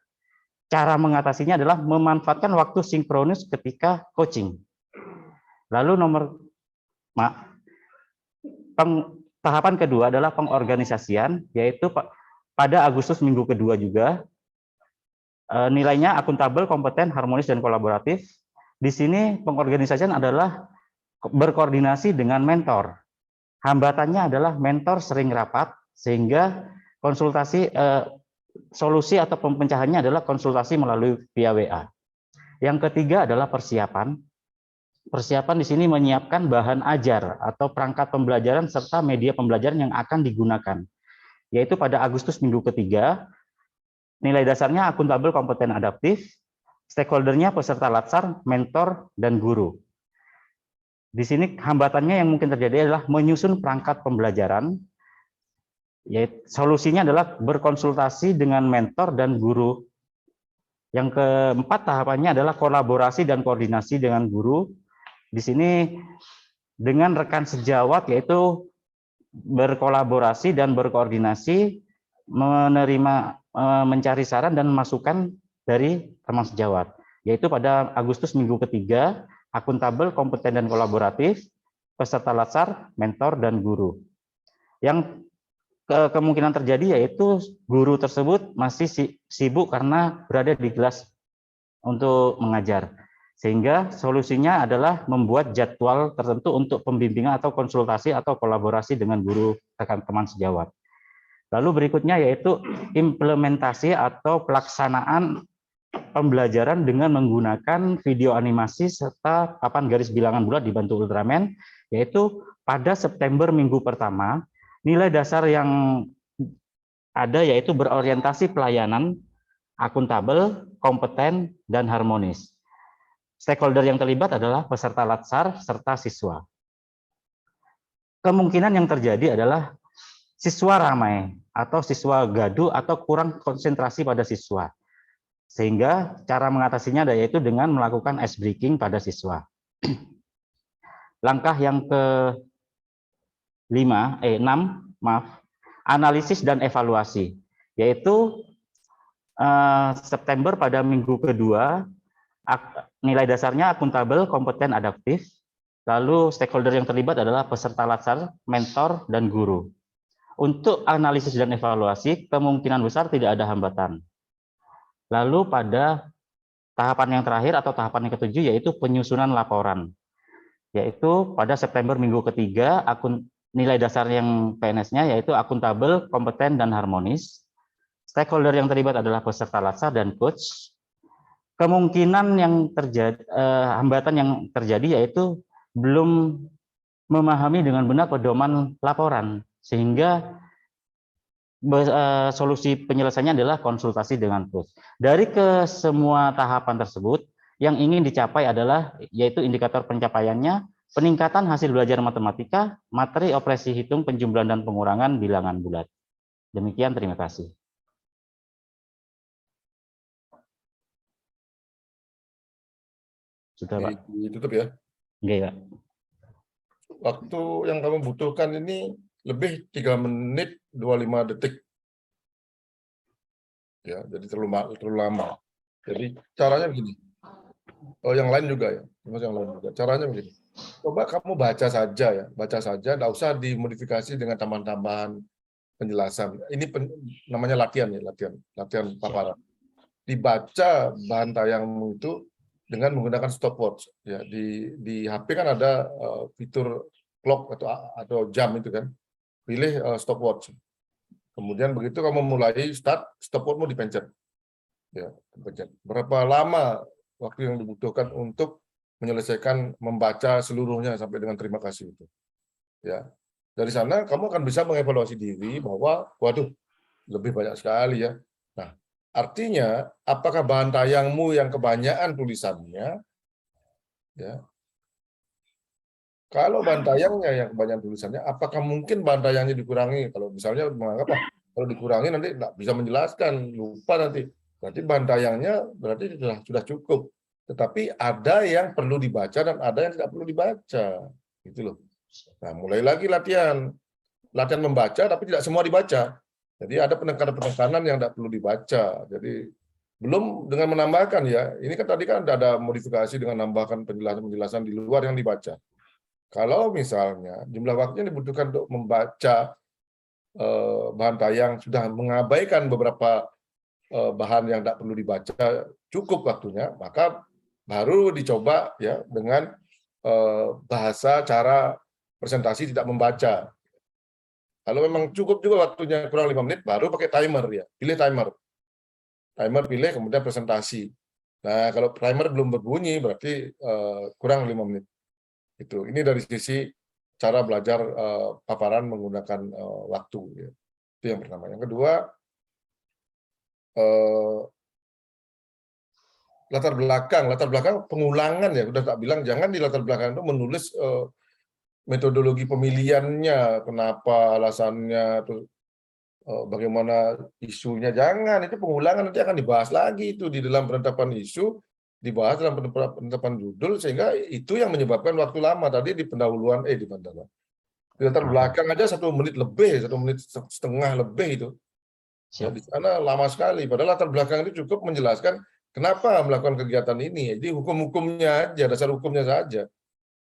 B: Cara mengatasinya adalah memanfaatkan waktu sinkronus ketika coaching. Lalu tahapan kedua adalah pengorganisasian, yaitu pada Agustus minggu kedua juga. Nilainya akuntabel, kompeten, harmonis, dan kolaboratif. Di sini pengorganisasian adalah berkoordinasi dengan mentor. Hambatannya adalah mentor sering rapat, sehingga konsultasi solusi atau pemecahannya adalah konsultasi melalui via WA. Yang ketiga adalah persiapan. Persiapan di sini menyiapkan bahan ajar atau perangkat pembelajaran serta media pembelajaran yang akan digunakan. Yaitu pada Agustus minggu ketiga, nilai dasarnya akuntabel, kompeten, adaptif, stakeholdernya peserta latsar, mentor, dan guru. Di sini hambatannya yang mungkin terjadi adalah menyusun perangkat pembelajaran, yaitu solusinya adalah berkonsultasi dengan mentor dan guru. Yang keempat tahapannya adalah kolaborasi dan koordinasi dengan guru. Di sini dengan rekan sejawat yaitu berkolaborasi dan berkoordinasi mencari saran dan masukan dari teman sejawat, yaitu pada Agustus minggu ketiga, akuntabel, kompeten, dan kolaboratif, peserta latsar, mentor, dan guru. Yang kemungkinan terjadi yaitu guru tersebut masih sibuk karena berada di kelas untuk mengajar. Sehingga solusinya adalah membuat jadwal tertentu untuk pembimbingan atau konsultasi atau kolaborasi dengan guru rekan teman sejawat. Lalu berikutnya yaitu implementasi atau pelaksanaan pembelajaran dengan menggunakan video animasi serta papan garis bilangan bulat dibantu Ultraman, yaitu pada September minggu pertama, nilai dasar yang ada yaitu berorientasi pelayanan, akuntabel, kompeten, dan harmonis. Stakeholder yang terlibat adalah peserta latsar serta siswa. Kemungkinan yang terjadi adalah siswa ramai atau siswa gaduh atau kurang konsentrasi pada siswa. Sehingga cara mengatasinya yaitu dengan melakukan ice breaking pada siswa. Langkah yang analisis dan evaluasi, yaitu September pada minggu kedua, nilai dasarnya akuntabel, kompeten, adaptif. Lalu stakeholder yang terlibat adalah peserta latsar, mentor, dan guru. Untuk analisis dan evaluasi, kemungkinan besar tidak ada hambatan. Lalu pada tahapan yang terakhir atau tahapan yang ketujuh yaitu penyusunan laporan. Yaitu pada September minggu ketiga, nilai dasar yang PNS-nya yaitu akuntabel, kompeten, dan harmonis. Stakeholder yang terlibat adalah peserta latsar dan coach. Kemungkinan yang terjadi, hambatan yang terjadi yaitu belum memahami dengan benar pedoman laporan, sehingga solusi penyelesaiannya adalah konsultasi dengan coach. Dari semua tahapan tersebut, yang ingin dicapai adalah yaitu indikator pencapaiannya, peningkatan hasil belajar matematika, materi operasi hitung, penjumlahan dan pengurangan bilangan bulat. Demikian, terima kasih. Sudah, Pak.
A: Ditutup ya.
B: Enggak, Pak.
A: Waktu yang kamu butuhkan ini lebih 3 menit 25 detik. Ya, jadi terlalu lama. Jadi caranya begini. Oh, yang lain juga ya. Yang lain juga. Caranya begini. Coba kamu baca saja ya, baca saja, enggak usah dimodifikasi dengan tambahan-tambahan penjelasan. Ini namanya latihan ya, latihan paparan. Dibaca bahan tayangmu itu dengan menggunakan stopwatch. Ya, di HP kan ada fitur clock atau jam itu kan. Pilih stopwatch. Kemudian begitu kamu mulai start, stopwatchmu dipencet. Ya, dipencet. Berapa lama waktu yang dibutuhkan untuk menyelesaikan membaca seluruhnya sampai dengan terima kasih itu. Ya. Dari sana kamu akan bisa mengevaluasi diri bahwa waduh, lebih banyak sekali ya. Nah, artinya apakah bahan tayangmu yang kebanyakan tulisannya ya. Kalau bahan tayangnya yang kebanyakan tulisannya, apakah mungkin bahan tayangnya dikurangi? Kalau misalnya menganggap kalau dikurangi nanti nggak bisa menjelaskan, lupa nanti. Berarti bahan tayangnya berarti sudah cukup. Tetapi ada yang perlu dibaca dan ada yang tidak perlu dibaca. Gitu loh. Nah, mulai lagi latihan membaca, tapi tidak semua dibaca. Jadi ada penekanan-penekanan yang tidak perlu dibaca. Jadi belum dengan menambahkan ya. Ini kan tadi kan ada modifikasi dengan menambahkan penjelasan-penjelasan di luar yang dibaca. Kalau misalnya jumlah waktu yang dibutuhkan untuk membaca bahan tayang sudah mengabaikan beberapa bahan yang tidak perlu dibaca cukup waktunya, maka baru dicoba ya dengan bahasa cara presentasi tidak membaca. Kalau memang cukup juga waktunya kurang 5 menit, baru pakai timer ya, pilih timer. Timer pilih, kemudian presentasi. Nah, kalau timer belum berbunyi, berarti kurang 5 menit. Ini dari sisi cara belajar paparan menggunakan waktu. Ya. Itu yang pertama. Yang kedua, latar belakang pengulangan ya. Udah tak bilang jangan di latar belakang itu menulis metodologi pemilihannya, kenapa alasannya, terus bagaimana isunya, jangan. Itu pengulangan, nanti akan dibahas lagi itu di dalam penetapan isu, dibahas dalam penetapan judul, sehingga itu yang menyebabkan waktu lama tadi di pendahuluan Di latar belakang aja 1 menit lebih, 1,5 menit lebih itu. Ya,
B: Siap.
A: di sana lama sekali. Padahal latar belakang itu cukup menjelaskan kenapa melakukan kegiatan ini. Jadi hukum-hukumnya aja, dasar hukumnya saja.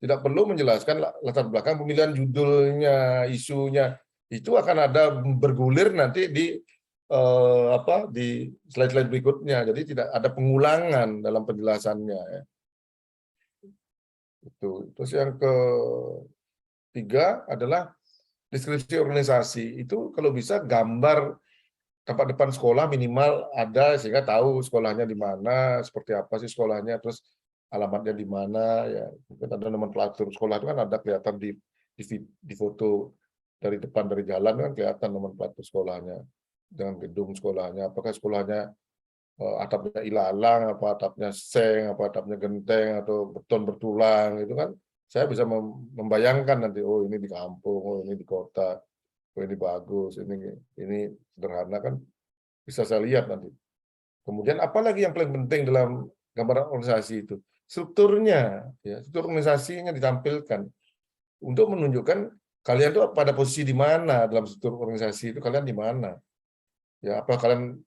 A: Tidak perlu menjelaskan latar belakang pemilihan judulnya, isunya. Itu akan ada bergulir nanti di di slide-slide berikutnya. Jadi tidak ada pengulangan dalam penjelasannya. Ya. Itu. Terus yang ketiga adalah deskripsi organisasi. Itu kalau bisa gambar tempat depan sekolah minimal ada sehingga tahu sekolahnya di mana, seperti apa sih sekolahnya, terus alamatnya di mana, ya mungkin ada nomenklatur sekolah itu kan ada kelihatan di foto dari depan dari jalan kan kelihatan nomenklatur sekolahnya dengan gedung sekolahnya, apakah sekolahnya atapnya ilalang, apa atapnya seng, apa atapnya genteng atau beton bertulang itu kan saya bisa membayangkan nanti oh ini di kampung, oh ini di kota. Oh, ini bagus, ini sederhana kan bisa saya lihat nanti. Kemudian apalagi yang paling penting dalam gambaran organisasi itu strukturnya, ya struktur organisasinya ditampilkan untuk menunjukkan kalian tuh pada posisi di mana dalam struktur organisasi itu kalian di mana. Ya apa kalian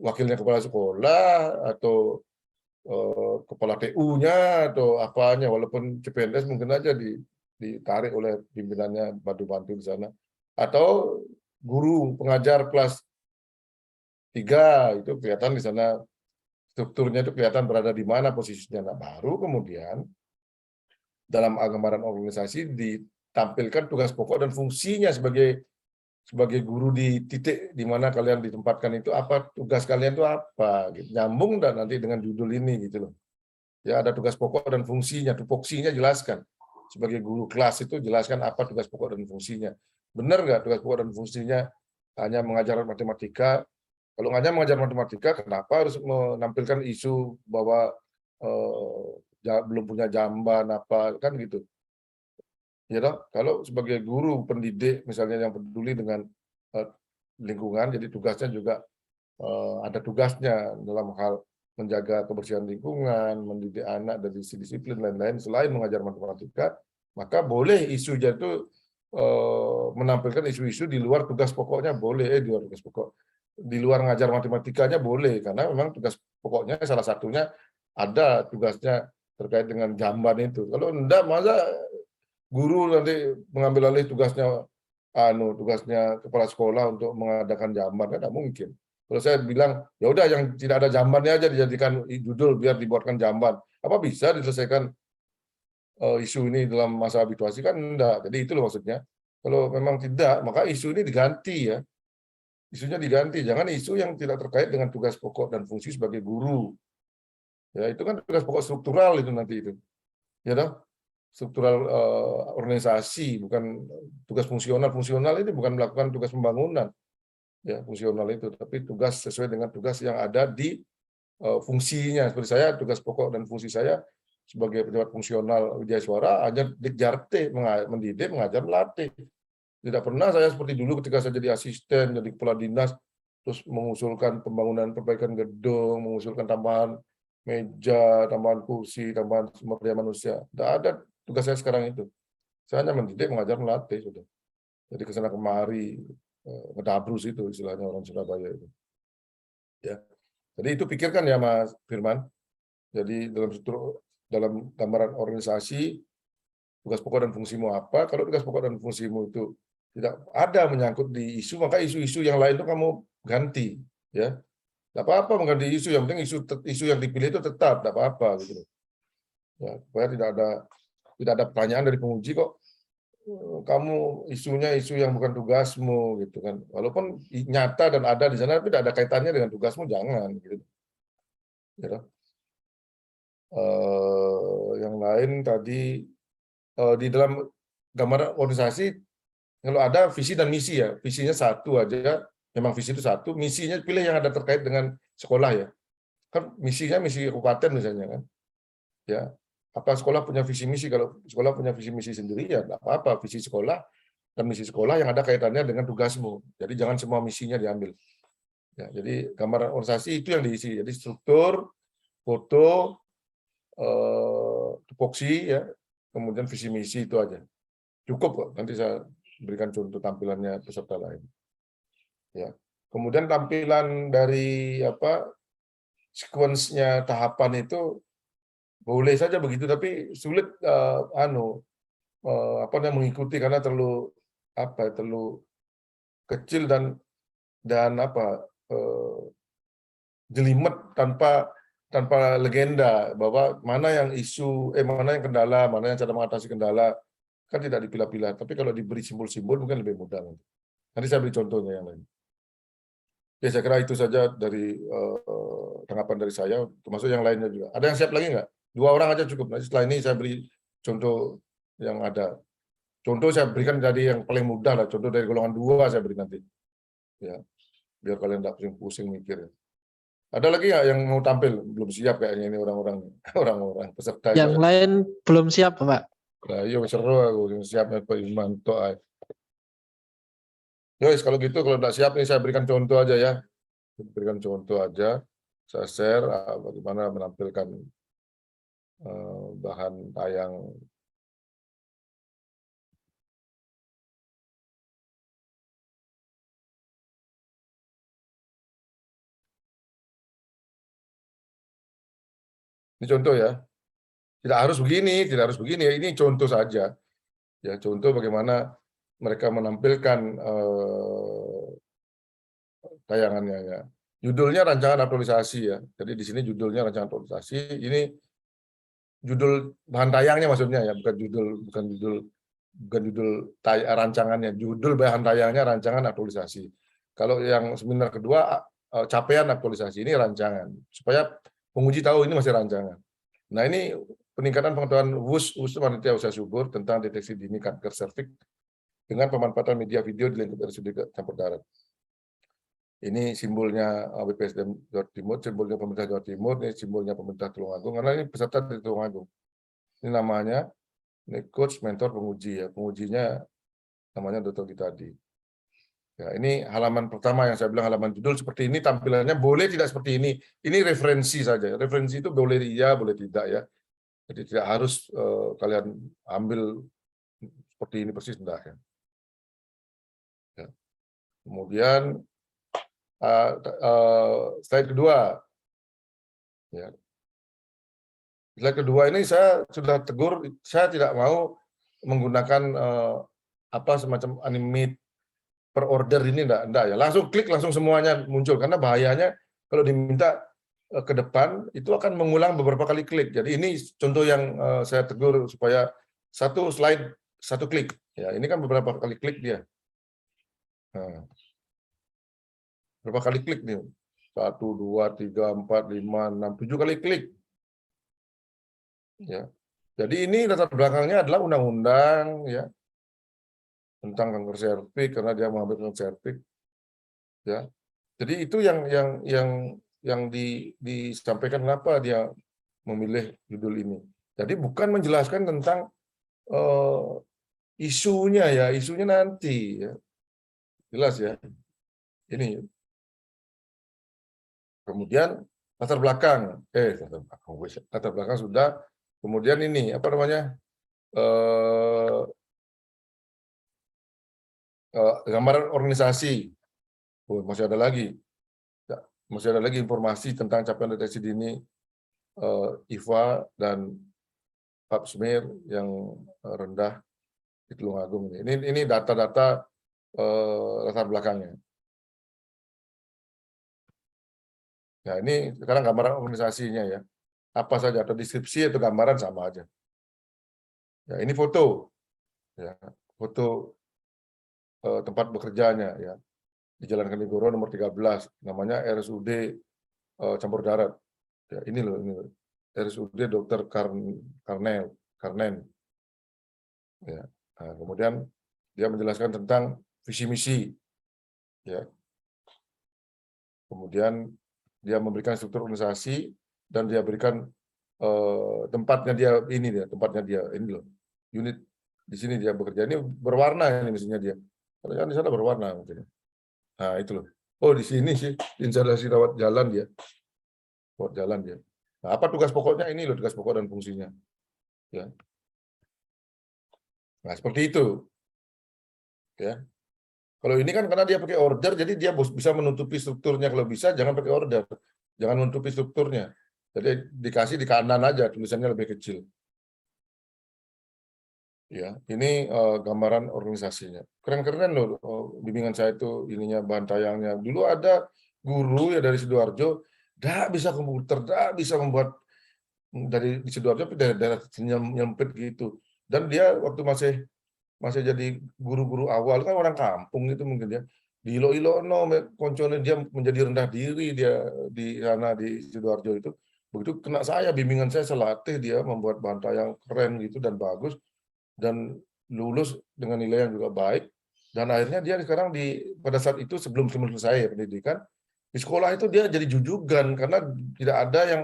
A: wakilnya kepala sekolah atau kepala TU-nya atau apanya walaupun CPNS mungkin aja ditarik oleh pimpinannya bantu-bantu di sana. Atau guru pengajar kelas 3 itu kelihatan di sana strukturnya itu kelihatan berada di mana posisinya. Nah, baru kemudian dalam gambaran organisasi ditampilkan tugas pokok dan fungsinya sebagai guru di titik di mana kalian ditempatkan itu apa tugas kalian itu apa gitu. Nyambung dan nanti dengan judul ini gitu loh. Ya ada tugas pokok dan fungsinya, tupoksinya jelaskan. Sebagai guru kelas itu jelaskan apa tugas pokok dan fungsinya. Benar nggak tugas pokok dan fungsinya hanya mengajar matematika? Kalau hanya mengajar matematika, kenapa harus menampilkan isu bahwa belum punya jamban apa kan gitu? Ya toh, kalau sebagai guru pendidik misalnya yang peduli dengan lingkungan, jadi tugasnya juga ada tugasnya dalam hal menjaga kebersihan lingkungan, mendidik anak dari sisi disiplin lain-lain selain mengajar matematika, maka boleh isunya itu menampilkan isu-isu di luar tugas pokoknya boleh di luar tugas pokok di luar mengajar matematikanya boleh karena memang tugas pokoknya salah satunya ada tugasnya terkait dengan jamban itu. Kalau enggak masa guru nanti mengambil alih tugasnya kepala sekolah untuk mengadakan jamban kan tidak mungkin. Kalau saya bilang, ya udah yang tidak ada jambannya aja dijadikan judul biar dibuatkan jamban. Apa bisa diselesaikan isu ini dalam masa habituasi kan enggak. Jadi itu loh maksudnya. Kalau memang tidak, maka isu ini diganti ya. Isunya diganti. Jangan isu yang tidak terkait dengan tugas pokok dan fungsi sebagai guru. Ya itu kan tugas pokok struktural itu nanti itu. Ya toh? Struktural organisasi, bukan tugas fungsional. Fungsional ini bukan melakukan tugas pembangunan. Ya, fungsional itu, tapi tugas sesuai dengan tugas yang ada di fungsinya. Seperti saya, tugas pokok dan fungsi saya sebagai pejabat fungsional Widyaswara hanya Dikjarte, mendidik, mengajar, melatih. Tidak pernah saya seperti dulu ketika saya jadi asisten, jadi kepala dinas, terus mengusulkan pembangunan perbaikan gedung, mengusulkan tambahan meja, tambahan kursi, tambahan sumber daya manusia. Tidak ada tugas saya sekarang itu. Saya hanya mendidik, mengajar, melatih. Sudah. Jadi kesana kemari, ngedabrus itu istilahnya orang Surabaya itu. Ya. Jadi itu pikirkan ya Mas Firman. Jadi dalam gambaran organisasi tugas pokok dan fungsimu apa? Kalau tugas pokok dan fungsimu itu tidak ada menyangkut di isu, maka isu-isu yang lain itu kamu ganti, ya. Tidak apa-apa mengganti isu, yang penting isu yang dipilih itu tetap, tidak apa-apa gitu. Ya, supaya tidak ada pertanyaan dari penguji kok kamu isunya isu yang bukan tugasmu gitu kan. Walaupun nyata dan ada di sana tapi tidak ada kaitannya dengan tugasmu jangan gitu. Gitu. Yang lain tadi di dalam gambaran organisasi kalau ada visi dan misi ya, visinya satu aja, memang visi itu satu, misinya pilih yang ada terkait dengan sekolah ya. Kan misinya misi kabupaten misalnya kan. Ya. Apa sekolah punya visi misi, kalau sekolah punya visi misi sendiri ya enggak apa-apa, visi sekolah dan misi sekolah yang ada kaitannya dengan tugasmu. Jadi jangan semua misinya diambil. Ya, jadi gambaran organisasi itu yang diisi. Jadi struktur, foto, tupoksi ya, kemudian visi misi itu aja. Cukup kok. Nanti saya berikan contoh tampilannya peserta lain. Ya. Kemudian tampilan dari sequence-nya tahapan itu boleh saja begitu, tapi sulit mengikuti karena terlalu kecil dan jelimet tanpa legenda bahwa mana yang mana yang kendala, mana yang cara mengatasi kendala, kan tidak dipilah-pilah. Tapi kalau diberi simbol-simbol mungkin lebih mudah. Nanti saya beri contohnya yang lain. Ya, saya kira itu saja dari tanggapan dari saya, termasuk yang lainnya juga. Ada yang siap lagi nggak? 2 orang aja cukup. Nanti setelah ini saya beri contoh yang ada. Contoh saya berikan dari yang paling mudah lah, contoh dari golongan 2 saya beri nanti. Ya, biar kalian tidak pusing-pusing mikir. Ada lagi nggak yang mau tampil? Belum siap kayaknya ini orang-orang peserta.
D: Yang lain belum siap, Pak.
A: Nah, iya seru aku siapnya Pak Imanto. Yos, kalau gitu kalau tidak siap nih saya berikan contoh aja ya. Berikan contoh aja. Saya share bagaimana menampilkan bahan tayang. Ini contoh ya. Tidak harus begini, tidak harus begini. Ini contoh saja. Ya, contoh bagaimana mereka menampilkan tayangannya ya. Judulnya rancangan aktualisasi ya. Jadi di sini judulnya rancangan aktualisasi. Ini judul bahan tayangnya maksudnya ya, bukan judul rancangannya. Judul bahan tayangnya rancangan aktualisasi. Kalau yang seminar kedua capaian aktualisasi, ini rancangan. Supaya penguji tahu ini masih rancangan. Nah, ini peningkatan pengetahuan WUS Panitia Usaha Subur tentang deteksi dini kanker serviks dengan pemanfaatan media video di lingkup RSUD Campur Darat. Ini simbolnya BPSDM Jawa Timur, simbolnya pemerintah Jawa Timur, ini simbolnya pemerintah Tulungagung, karena ini peserta dari Tulungagung. Ini namanya, ini coach, mentor, penguji ya. Pengujinya namanya Dr. Gitadi. Ya, ini halaman pertama yang saya bilang halaman judul seperti ini, tampilannya boleh tidak seperti ini. Ini referensi saja. Referensi itu boleh iya, boleh tidak ya. Jadi tidak harus kalian ambil seperti ini persis, enggak ya. Ya. Kemudian slide kedua. Ya. Slide kedua ini saya sudah tegur, saya tidak mau menggunakan semacam animate per order ini, enggak ya. Langsung klik, langsung semuanya muncul, karena bahayanya kalau diminta ke depan itu akan mengulang beberapa kali klik. Jadi ini contoh yang saya tegur supaya satu slide satu klik. Ya, ini kan beberapa kali klik dia. Nah, berapa kali klik nih? 1, 2, 3, 4, 5, 6, 7 kali klik. Ya. Jadi ini latar belakangnya adalah undang-undang ya tentang kanker serviks, karena dia mengambil kanker serviks. Ya. Jadi itu yang disampaikan kenapa dia memilih judul ini. Jadi bukan menjelaskan tentang isunya ya, isunya nanti ya. Jelas ya. Ini. Kemudian latar belakang sudah. Kemudian ini apa namanya? Gambaran organisasi. Masih ada lagi. Ya, masih ada lagi informasi tentang capaian deteksi dini IVA dan pap smear yang rendah di Tulungagung ini. Ini data-data latar belakangnya. Ya, ini sekarang gambaran organisasinya ya. Apa saja, atau deskripsi atau gambaran sama aja. Ya, ini foto. Ya, foto tempat bekerjanya ya. Di Jalan Kanigoro nomor 13, namanya RSUD Campur Darat. Ya, ini loh, ini RSUD Dr. Karnen. Ya. Nah, kemudian dia menjelaskan tentang visi misi. Ya. Kemudian dia memberikan struktur organisasi dan dia berikan tempatnya dia ini loh. Unit di sini dia bekerja, ini berwarna ini mestinya dia. Karena di sana berwarna mungkin. Nah, itu loh. Oh, di sini sih instalasi rawat jalan dia. Rawat jalan dia. Nah, apa tugas pokoknya? Ini loh tugas pokok dan fungsinya. Ya. Nah, seperti itu. Ya. Kalau ini kan karena dia pakai order, jadi dia bisa menutupi strukturnya. Kalau bisa, jangan pakai order, jangan menutupi strukturnya. Jadi dikasih di kanan aja, tulisannya lebih kecil. Ya, ini gambaran organisasinya. Keren-keren loh, bimbingan saya itu ininya bahan tayangnya. Dulu ada guru ya dari Sidoarjo, nggak bisa komputer, nggak bisa membuat dari di Sidoarjo, tapi daerah nyempit gitu. Dan dia waktu masih jadi guru-guru awal kan orang kampung itu mungkin ya, di ilo-ilono konconya dia menjadi rendah diri dia di sana di Sidoarjo itu. Begitu kena saya, bimbingan saya selatih dia membuat bahan tayang keren gitu dan bagus, dan lulus dengan nilai yang juga baik, dan akhirnya dia sekarang pada saat itu sebelum selesai pendidikan di sekolah itu dia jadi jujugan karena tidak ada yang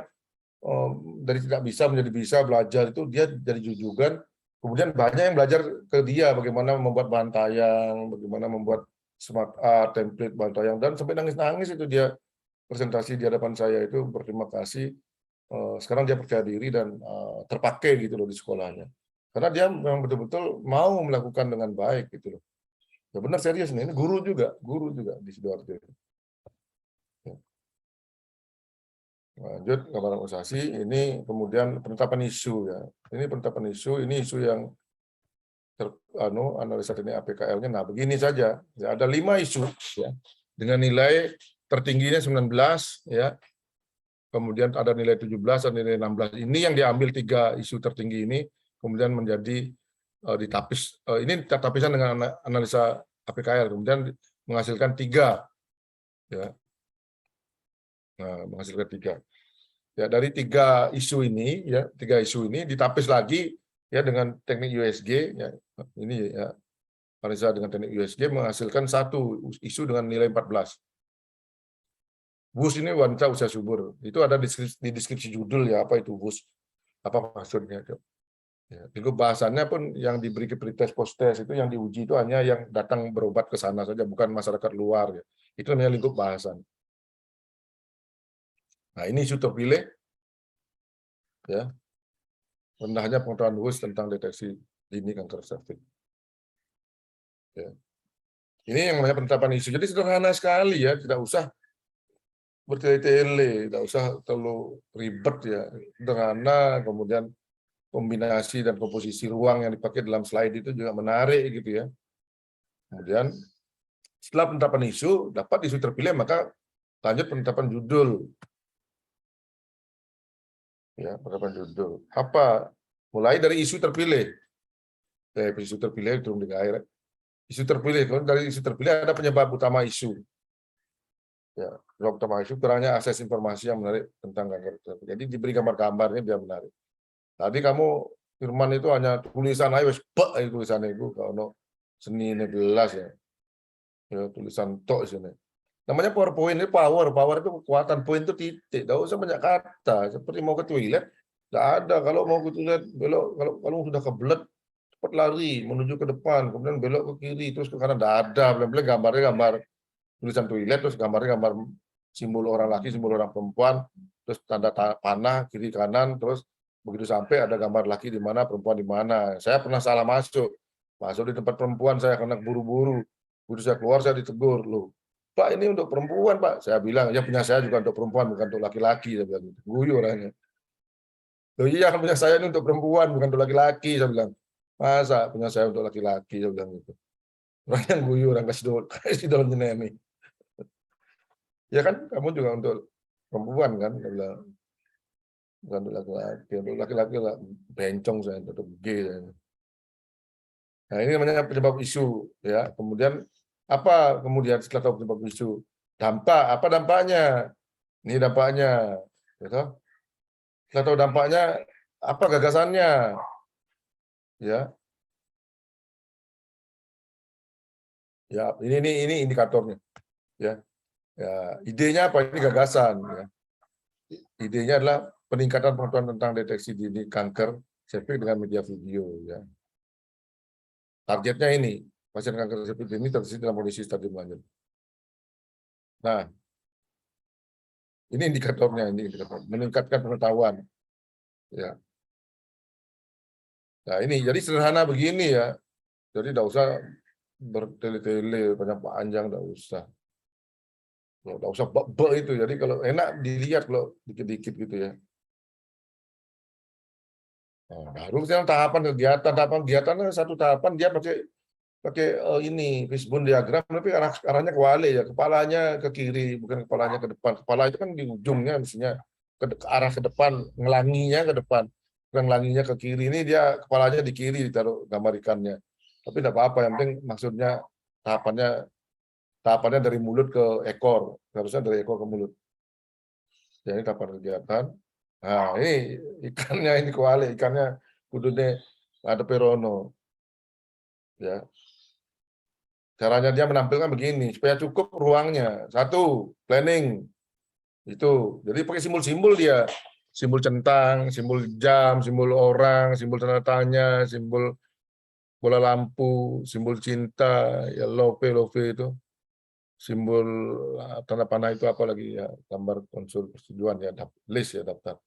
A: dari tidak bisa menjadi bisa belajar, itu dia jadi jujugan. Kemudian banyak yang belajar ke dia bagaimana membuat bahan tayang, bagaimana membuat smart art, template bahan tayang, dan sampai nangis-nangis itu dia presentasi di hadapan saya itu berterima kasih. Sekarang dia percaya diri dan terpakai gitu loh di sekolahnya. Karena dia memang betul-betul mau melakukan dengan baik gitu loh. Ya benar, serius nih, ini guru juga di Sidoarjo. Ya. Lanjut gambaran organisasi, ini kemudian penetapan isu ya. Ini penetapan isu, ini isu yang analisa teknik APKL-nya. Nah, begini saja. Ya, ada 5 isu ya dengan nilai tertingginya 19 ya. Kemudian ada nilai 17 dan nilai 16. Ini yang diambil 3 isu tertinggi ini kemudian menjadi ditapis. Ini tapisan dengan analisa APKL, kemudian menghasilkan 3 ya. Nah, menghasilkan 3. Ya, dari 3 isu ini ya, 3 isu ini ditapis lagi ya dengan teknik USG ya. Ini ya, analisa dengan teknik USG menghasilkan 1 isu dengan nilai 14. WUS ini wanita usia subur. Itu ada di deskripsi judul ya, apa itu WUS, apa maksudnya. Ya, lingkup bahasannya pun yang diberi pretest post test itu yang diuji itu hanya yang datang berobat ke sana saja, bukan masyarakat luar ya. Itu namanya lingkup bahasan. Nah, ini isu terpilih ya. Rendahnya pengetahuan WUS tentang deteksi dini kanker cervix. Ya. Ini yang namanya penetapan isu. Jadi sederhana sekali ya, tidak usah bertele-tele, tidak usah terlalu ribet ya. Sederhana, kemudian kombinasi dan komposisi ruang yang dipakai dalam slide itu juga menarik gitu ya. Kemudian setelah penetapan isu, dapat isu terpilih, maka lanjut penetapan judul. Ya, penetapan judul. Apa? Mulai dari isu terpilih. Isu terpilih turun di air. Isu terpilih, kalau dari isu terpilih ada penyebab utama isu. Ya, penyebab utama isu kurangnya akses informasi yang menarik tentang kanker cervix. Jadi diberi gambar-gambarnya biar menarik. Tadi kamu Firman itu hanya tulisan aja wis bek tulisannya itu kalau seni ini jelas ya. Ya tulisan tok sini. Namanya PowerPoint ini power itu kekuatan, point itu titik. Enggak usah banyak kata. Seperti mau ke toilet enggak ada. Kalau mau ke toilet belok, kalau sudah kebelet cepat lari menuju ke depan, kemudian belok ke kiri terus ke kanan, enggak ada. Belum-belum gambarnya gambar tulisan toilet, terus gambarnya gambar simbol orang laki, simbol orang perempuan, terus tanda panah kiri kanan, terus begitu sampai ada gambar laki di mana, perempuan di mana. Saya pernah salah masuk di tempat perempuan, saya karena buru-buru. Begitu saya keluar saya ditegur, loh Pak ini untuk perempuan Pak. Saya bilang ya punya saya juga untuk perempuan, bukan untuk laki-laki. Saya bilang gitu. Guyu orangnya. Loh iya punya saya ini untuk perempuan, bukan untuk laki-laki. Saya bilang masa punya saya untuk laki-laki. Saya bilang gitu. Orang yang guyu, orang kasih daun ini. Ya kan kamu juga untuk perempuan kan, saya bilang. Bukan untuk laki-laki. Untuk laki-laki lah bencong saya, untuk G saya. Nah ini namanya penyebab isu ya. Kemudian apa kemudian setelah tahu penyebab isu? Dampak, apa dampaknya? Ini dampaknya. Gitu. Setelah tahu dampaknya, apa gagasannya? Ya. Ya, ini indikatornya. Ya. Ya, idenya apa? Ini gagasan ya. Idenya adalah peningkatan pengetahuan tentang deteksi dini kanker cervix dengan media video ya. Targetnya ini, pasien kanker cervix ini terdeteksi dalam kondisi stadium lanjut. Nah, ini indikatornya, meningkatkan pengetahuan. Ya. Nah, ini jadi sederhana begini ya. Jadi tidak usah bertele-tele panjang-panjang, nggak usah. Nggak usah bek itu. Jadi kalau enak dilihat kalau dikit-dikit gitu ya. Nah, baru sekarang tahapan kegiatan satu tahapan dia pakai pakai ini fishbone diagram, tapi arahnya ke wale ya, kepalanya ke kiri bukan kepalanya ke depan. Kepala itu kan di ujungnya, mestinya ke arah ke depan, ngelanginya ke depan, bukan ngelanginya ke kiri. Ini dia kepalanya di kiri ditaruh gambar ikannya, tapi tidak apa-apa, yang penting maksudnya tahapannya dari mulut ke ekor, harusnya dari ekor ke mulut. Jadi tahapan kegiatan. Nah ini ikannya, ini kuali ikannya kudune ada perono ya. Caranya dia menampilkan begini supaya cukup ruangnya. Satu, planning itu. Jadi pakai simbol-simbol dia. Simbol centang, simbol jam, simbol orang, simbol tanda tanya, simbol bola lampu, simbol cinta, ya love itu. Simbol tanda panah itu apa lagi ya, gambar konsul persetujuan ya, list ya, daftar.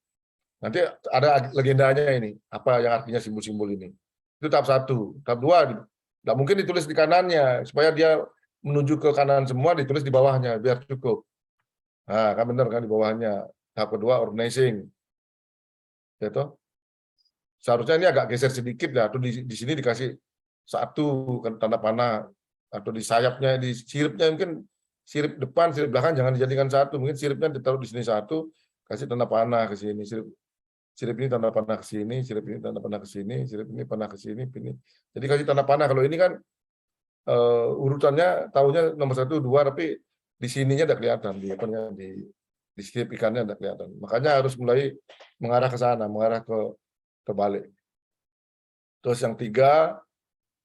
A: Nanti ada legendanya ini, apa yang artinya simbol-simbol ini. Itu tahap 1. Tahap 2, nggak mungkin ditulis di kanannya, supaya dia menuju ke kanan semua, ditulis di bawahnya, biar cukup. Nah, kan benar kan di bawahnya. Tahap kedua, organizing. Ya toh? Seharusnya ini agak geser sedikit ya, atau di sini dikasih 1 tanda panah, atau di sayapnya, di siripnya mungkin sirip depan, sirip belakang jangan dijadikan 1, mungkin siripnya ditaruh di sini 1, kasih tanda panah ke sini, sirip ini tanda panah ke sini, sirip ini tanda panah ke sini, sirip ini panah ke sini, ini. Jadi kasih tanda panah. Kalau ini kan urutannya tahunya nomor 1, 2, tapi di sininya tidak kelihatan, di sirip ikannya tidak kelihatan. Makanya harus mulai mengarah ke sana, mengarah ke terbalik. Terus yang 3,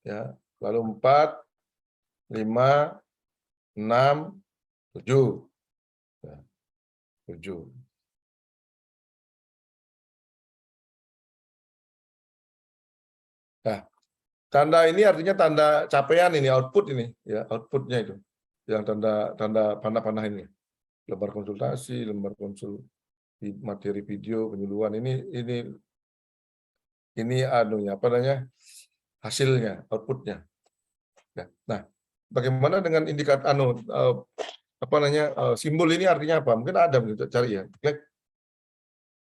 A: ya, lalu 4, 5, 6, 7. Ya, 7. Nah, tanda ini artinya tanda capaian ini, output ini, ya, outputnya itu. Yang tanda panah-panah ini. Lembar konsultasi, lembar konsul materi video, penyuluhan ini anunya, apa namanya? Hasilnya, outputnya. Ya. Nah, bagaimana dengan indikator apa namanya, simbol ini artinya apa? Mungkin ada begitu, cari ya. Klik.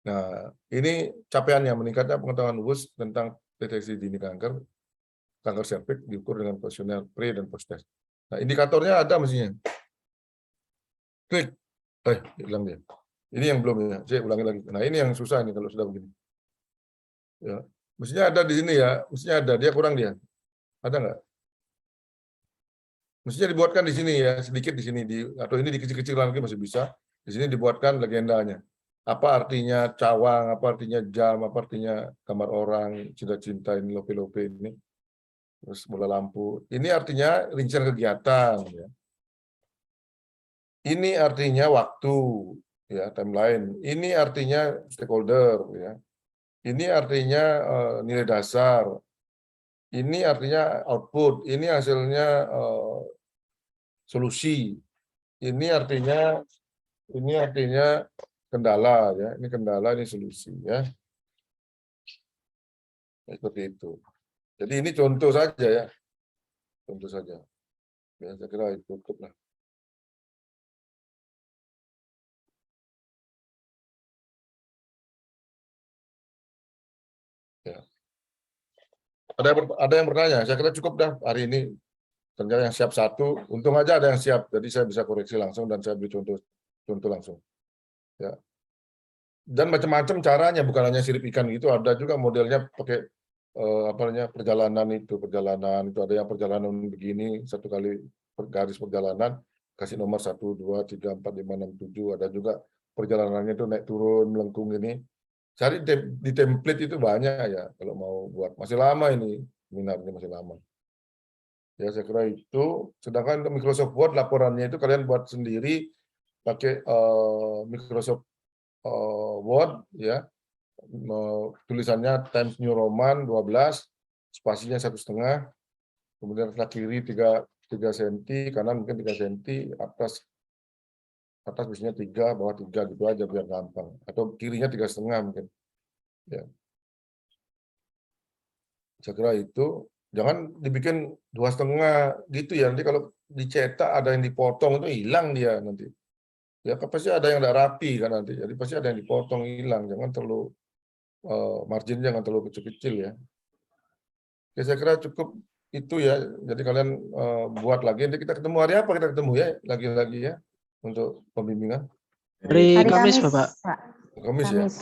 A: Nah, ini capaiannya, meningkatnya pengetahuan luas tentang deteksi dini kanker serviks diukur dengan kuesioner pre dan post test. Nah, indikatornya ada mestinya. Klik. Hilang dia. Ini yang belum ya. Saya ulangi lagi. Nah, ini yang susah nih kalau sudah begini. Ya. Mestinya ada di sini ya. Mestinya ada. Dia kurang dia. Ada nggak? Mestinya dibuatkan di sini ya, sedikit di sini, atau ini dikecil-kecil lagi masih bisa. Di sini dibuatkan legendanya. Apa artinya cawang, apa artinya jam, apa artinya kamar orang, cinta-cinta ini, lope-lope ini. Terus bola lampu. Ini artinya rincian kegiatan. Ya. Ini artinya waktu, ya, timeline. Ini artinya stakeholder, ya. Ini artinya nilai dasar. Ini artinya output. Ini hasilnya solusi. Ini artinya kendala, ya. Ini kendala, ini solusi, ya. Seperti itu. Jadi ini contoh saja, ya. Contoh saja. Ya, saya kira itu cukup lah. Ya. Ada yang bertanya? Saya kira cukup dah hari ini. Ternyata yang siap 1, untung aja ada yang siap. Jadi saya bisa koreksi langsung dan saya beri contoh langsung. Ya. Dan macam-macam caranya, bukan hanya sirip ikan gitu, ada juga modelnya pakai apa namanya, perjalanan itu ada yang perjalanan begini, 1 kali garis perjalanan kasih nomor 1, 2, 3, 4, 5, 6, 7. Ada juga perjalanannya itu naik turun melengkung ini. Cari di template itu banyak ya, kalau mau buat. Masih lama ini, seminarnya masih lama. Ya, saya kira itu. Sedangkan untuk Microsoft Word, laporannya itu kalian buat sendiri pakai Microsoft Word, ya. Tulisannya Times New Roman 12, spasinya 1,5, kemudian sebelah kiri 3 cm, kanan mungkin 3 cm, atas biasanya 3, bawah 3 gitu aja biar gampang. Atau kirinya 3,5 mungkin. Ya. Saya kira itu. Jangan dibikin 2,5 gitu ya. Nanti kalau dicetak ada yang dipotong itu hilang dia nanti. Ya kan pasti ada yang tidak rapi kan nanti. Jadi pasti ada yang dipotong hilang. Jangan terlalu marginnya jangan terlalu kecil-kecil ya. Oke, saya kira cukup itu ya. Jadi kalian buat lagi. Nanti kita ketemu hari apa kita ketemu ya lagi-lagi ya untuk pembimbingan.
D: Hari
C: Hari
D: Kamis,
C: Kamis,
D: Bapak.
C: Pak.
A: Kamis ya.
C: Kamis.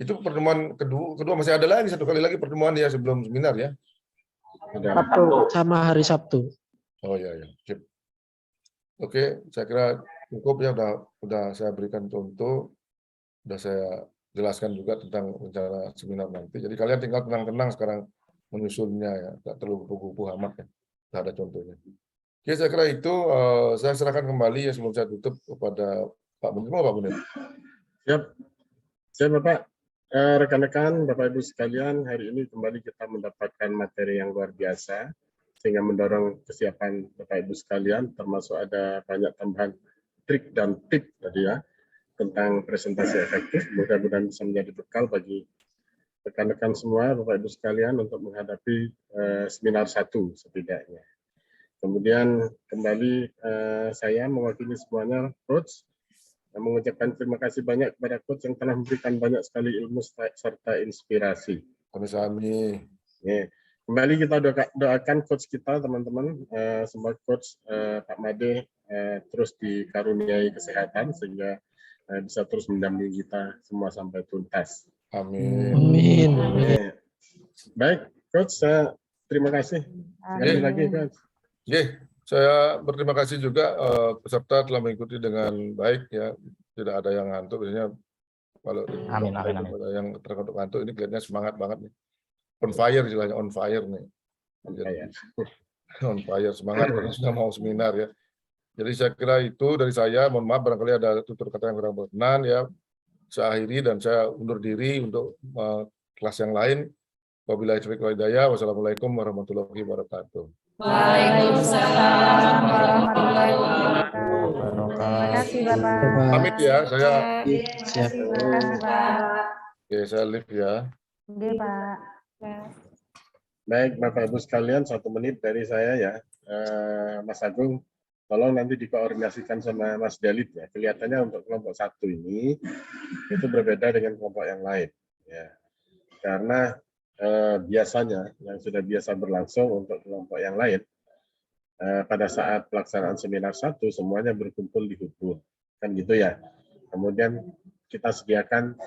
A: Itu pertemuan kedua masih ada lagi satu kali lagi pertemuan ya sebelum seminar ya.
C: Sabtu.
D: Sama hari Sabtu.
A: Oh ya ya. Sip. Oke, saya kira cukup ya udah saya berikan contoh, udah saya jelaskan juga tentang rencana seminar nanti. Jadi kalian tinggal tenang-tenang sekarang menyusunnya ya, tidak terlalu kupu-kupu amat ya. Tidak ada contohnya. Oke, saya kira itu saya serahkan kembali ya sebelum saya tutup kepada Pak Munir. Pak Munir.
E: Siap, siap Bapak. Rekan-rekan, Bapak Ibu sekalian, hari ini kembali kita mendapatkan materi yang luar biasa, sehingga mendorong kesiapan Bapak Ibu sekalian, termasuk ada banyak tambahan trik dan tip tadi ya, tentang presentasi efektif. Mudah-mudahan bisa menjadi bekal bagi rekan-rekan semua, Bapak Ibu sekalian, untuk menghadapi seminar 1 setidaknya. Kemudian kembali saya mewakili semuanya, Coach, mengucapkan terima kasih banyak kepada Coach yang telah memberikan banyak sekali ilmu serta inspirasi.
A: Kami.
E: Ya. Kembali kita doakan Coach kita, teman-teman, semua Coach Pak Made terus dikaruniai kesehatan sehingga bisa terus mendampingi kita semua sampai tuntas.
A: Amin.
D: Amin.
E: Ya. Baik, Coach, terima kasih. Sekali lagi, Coach.
A: Oke, saya berterima kasih juga peserta telah mengikuti dengan baik ya. Tidak ada yang ngantuk, biasanya kalau
B: Amin.
A: ada yang terkantuk-kantuk ini kelihatannya semangat banget nih. On fire istilahnya, on fire nih. Jadi, on fire, semangat karena sudah mau seminar ya. Jadi saya kira itu dari saya, mohon maaf barangkali ada tutur kata yang kurang berkenan ya. Saya akhiri dan saya undur diri untuk kelas yang lain. Wabillahi taufiq wal hidayah. Wassalamualaikum warahmatullahi wabarakatuh.
C: Waalaikumsalam warahmatullahi wabarakatuh. Terima kasih Bapak.
A: Pamit ya, saya.
D: Siap.
C: Terima kasih Pak.
A: Oke, saya live ya.
C: Oke Pak.
E: Baik, Bapak Ibu sekalian, 1 menit dari saya ya. Mas Agung, tolong nanti dikoordinasikan sama Mas Dalit ya. Kelihatannya untuk kelompok 1 ini itu berbeda dengan kelompok yang lain. Ya. Karena biasanya yang sudah biasa berlangsung untuk kelompok yang lain, pada saat pelaksanaan seminar 1 semuanya berkumpul di Hubud. Kan gitu ya. Kemudian kita sediakan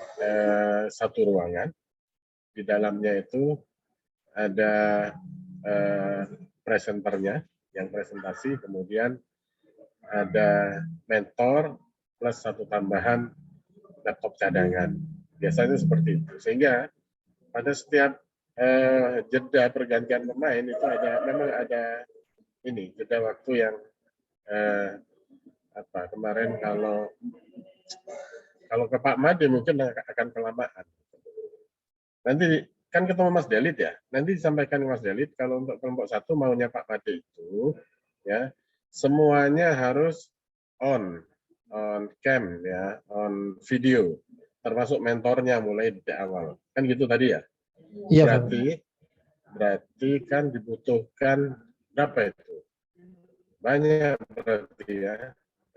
E: 1 ruangan. Di dalamnya itu ada presenternya yang presentasi, kemudian ada mentor plus 1 tambahan laptop cadangan. Biasanya seperti itu. Sehingga pada setiap jeda pergantian pemain itu memang ada ini jeda waktu yang kemarin kalau ke Pak Made mungkin akan kelamaan. Nanti kan ketemu Mas Dalit ya. Nanti disampaikan Mas Dalit kalau untuk kelompok 1 maunya Pak Made itu ya semuanya harus on cam ya, on video, termasuk mentornya mulai dari awal. Kan gitu tadi ya.
D: Iya,
E: Berarti kan dibutuhkan berapa itu? Banyak berarti ya.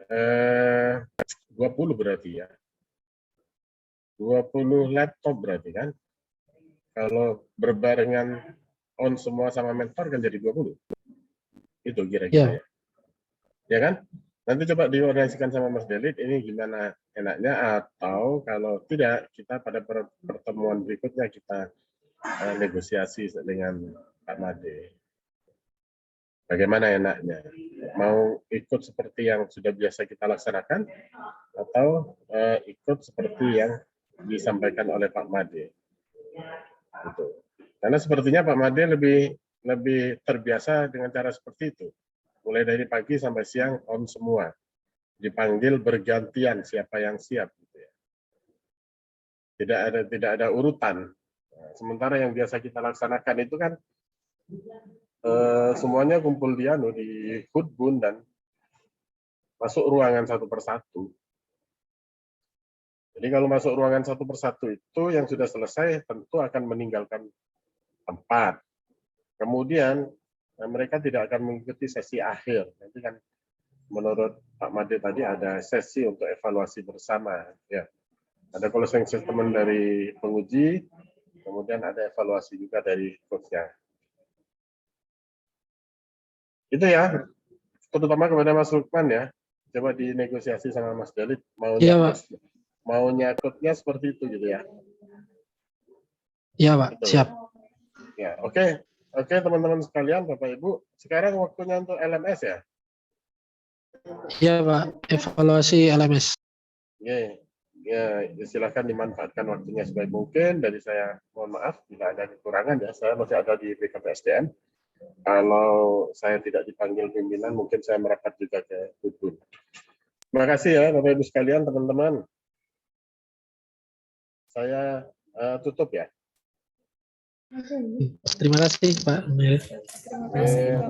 E: 20 berarti ya. 20 laptop berarti kan. Kalau berbarengan on semua sama mentor kan jadi 20. Itu kira-kira ya. Ya kan? Nanti coba dikoordinasikan sama Mas Dalit ini gimana enaknya, atau kalau tidak kita pada pertemuan berikutnya kita negosiasi dengan Pak Made. Bagaimana enaknya? Mau ikut seperti yang sudah biasa kita laksanakan atau ikut seperti yang disampaikan oleh Pak Made? Gitu. Karena sepertinya Pak Made lebih terbiasa dengan cara seperti itu. Mulai dari pagi sampai siang on semua. Dipanggil bergantian siapa yang siap gitu ya. Tidak ada urutan. Sementara yang biasa kita laksanakan itu kan semuanya kumpul di Hudbun dan masuk ruangan 1 persatu. Jadi kalau masuk ruangan 1 persatu itu yang sudah selesai tentu akan meninggalkan tempat. Kemudian mereka tidak akan mengikuti sesi akhir. Nanti kan menurut Pak Made tadi ada sesi untuk evaluasi bersama. Ya, ada closing statement dari penguji, kemudian ada evaluasi juga dari coach-nya. Itu ya, terutama kepada Mas Lukman ya. Coba dinegosiasi sama Mas Dalit
D: Iya, Pak.
E: maunya coach-nya seperti itu gitu ya.
D: Iya, Pak.
E: Betul.
D: Siap.
E: Ya, oke. Oke, teman-teman sekalian, Bapak Ibu. Sekarang waktunya untuk LMS ya.
D: Iya, Pak. Evaluasi LMS.
E: Oke. Ya, silakan dimanfaatkan waktunya sebaik mungkin. Dari saya mohon maaf bila ada kekurangan ya. Saya masih ada di BKPSDM. Kalau saya tidak dipanggil pimpinan, mungkin saya merapat juga ke Ubud. Terima kasih ya Bapak Ibu sekalian, teman-teman. Saya tutup ya.
D: Terima kasih, Pak.
A: Terima kasih.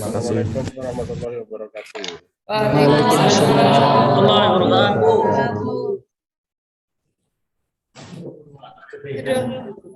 E: Assalamualaikum warahmatullahi wabarakatuh.
D: Waalaikumsalam warahmatullahi wabarakatuh.
C: Aduh.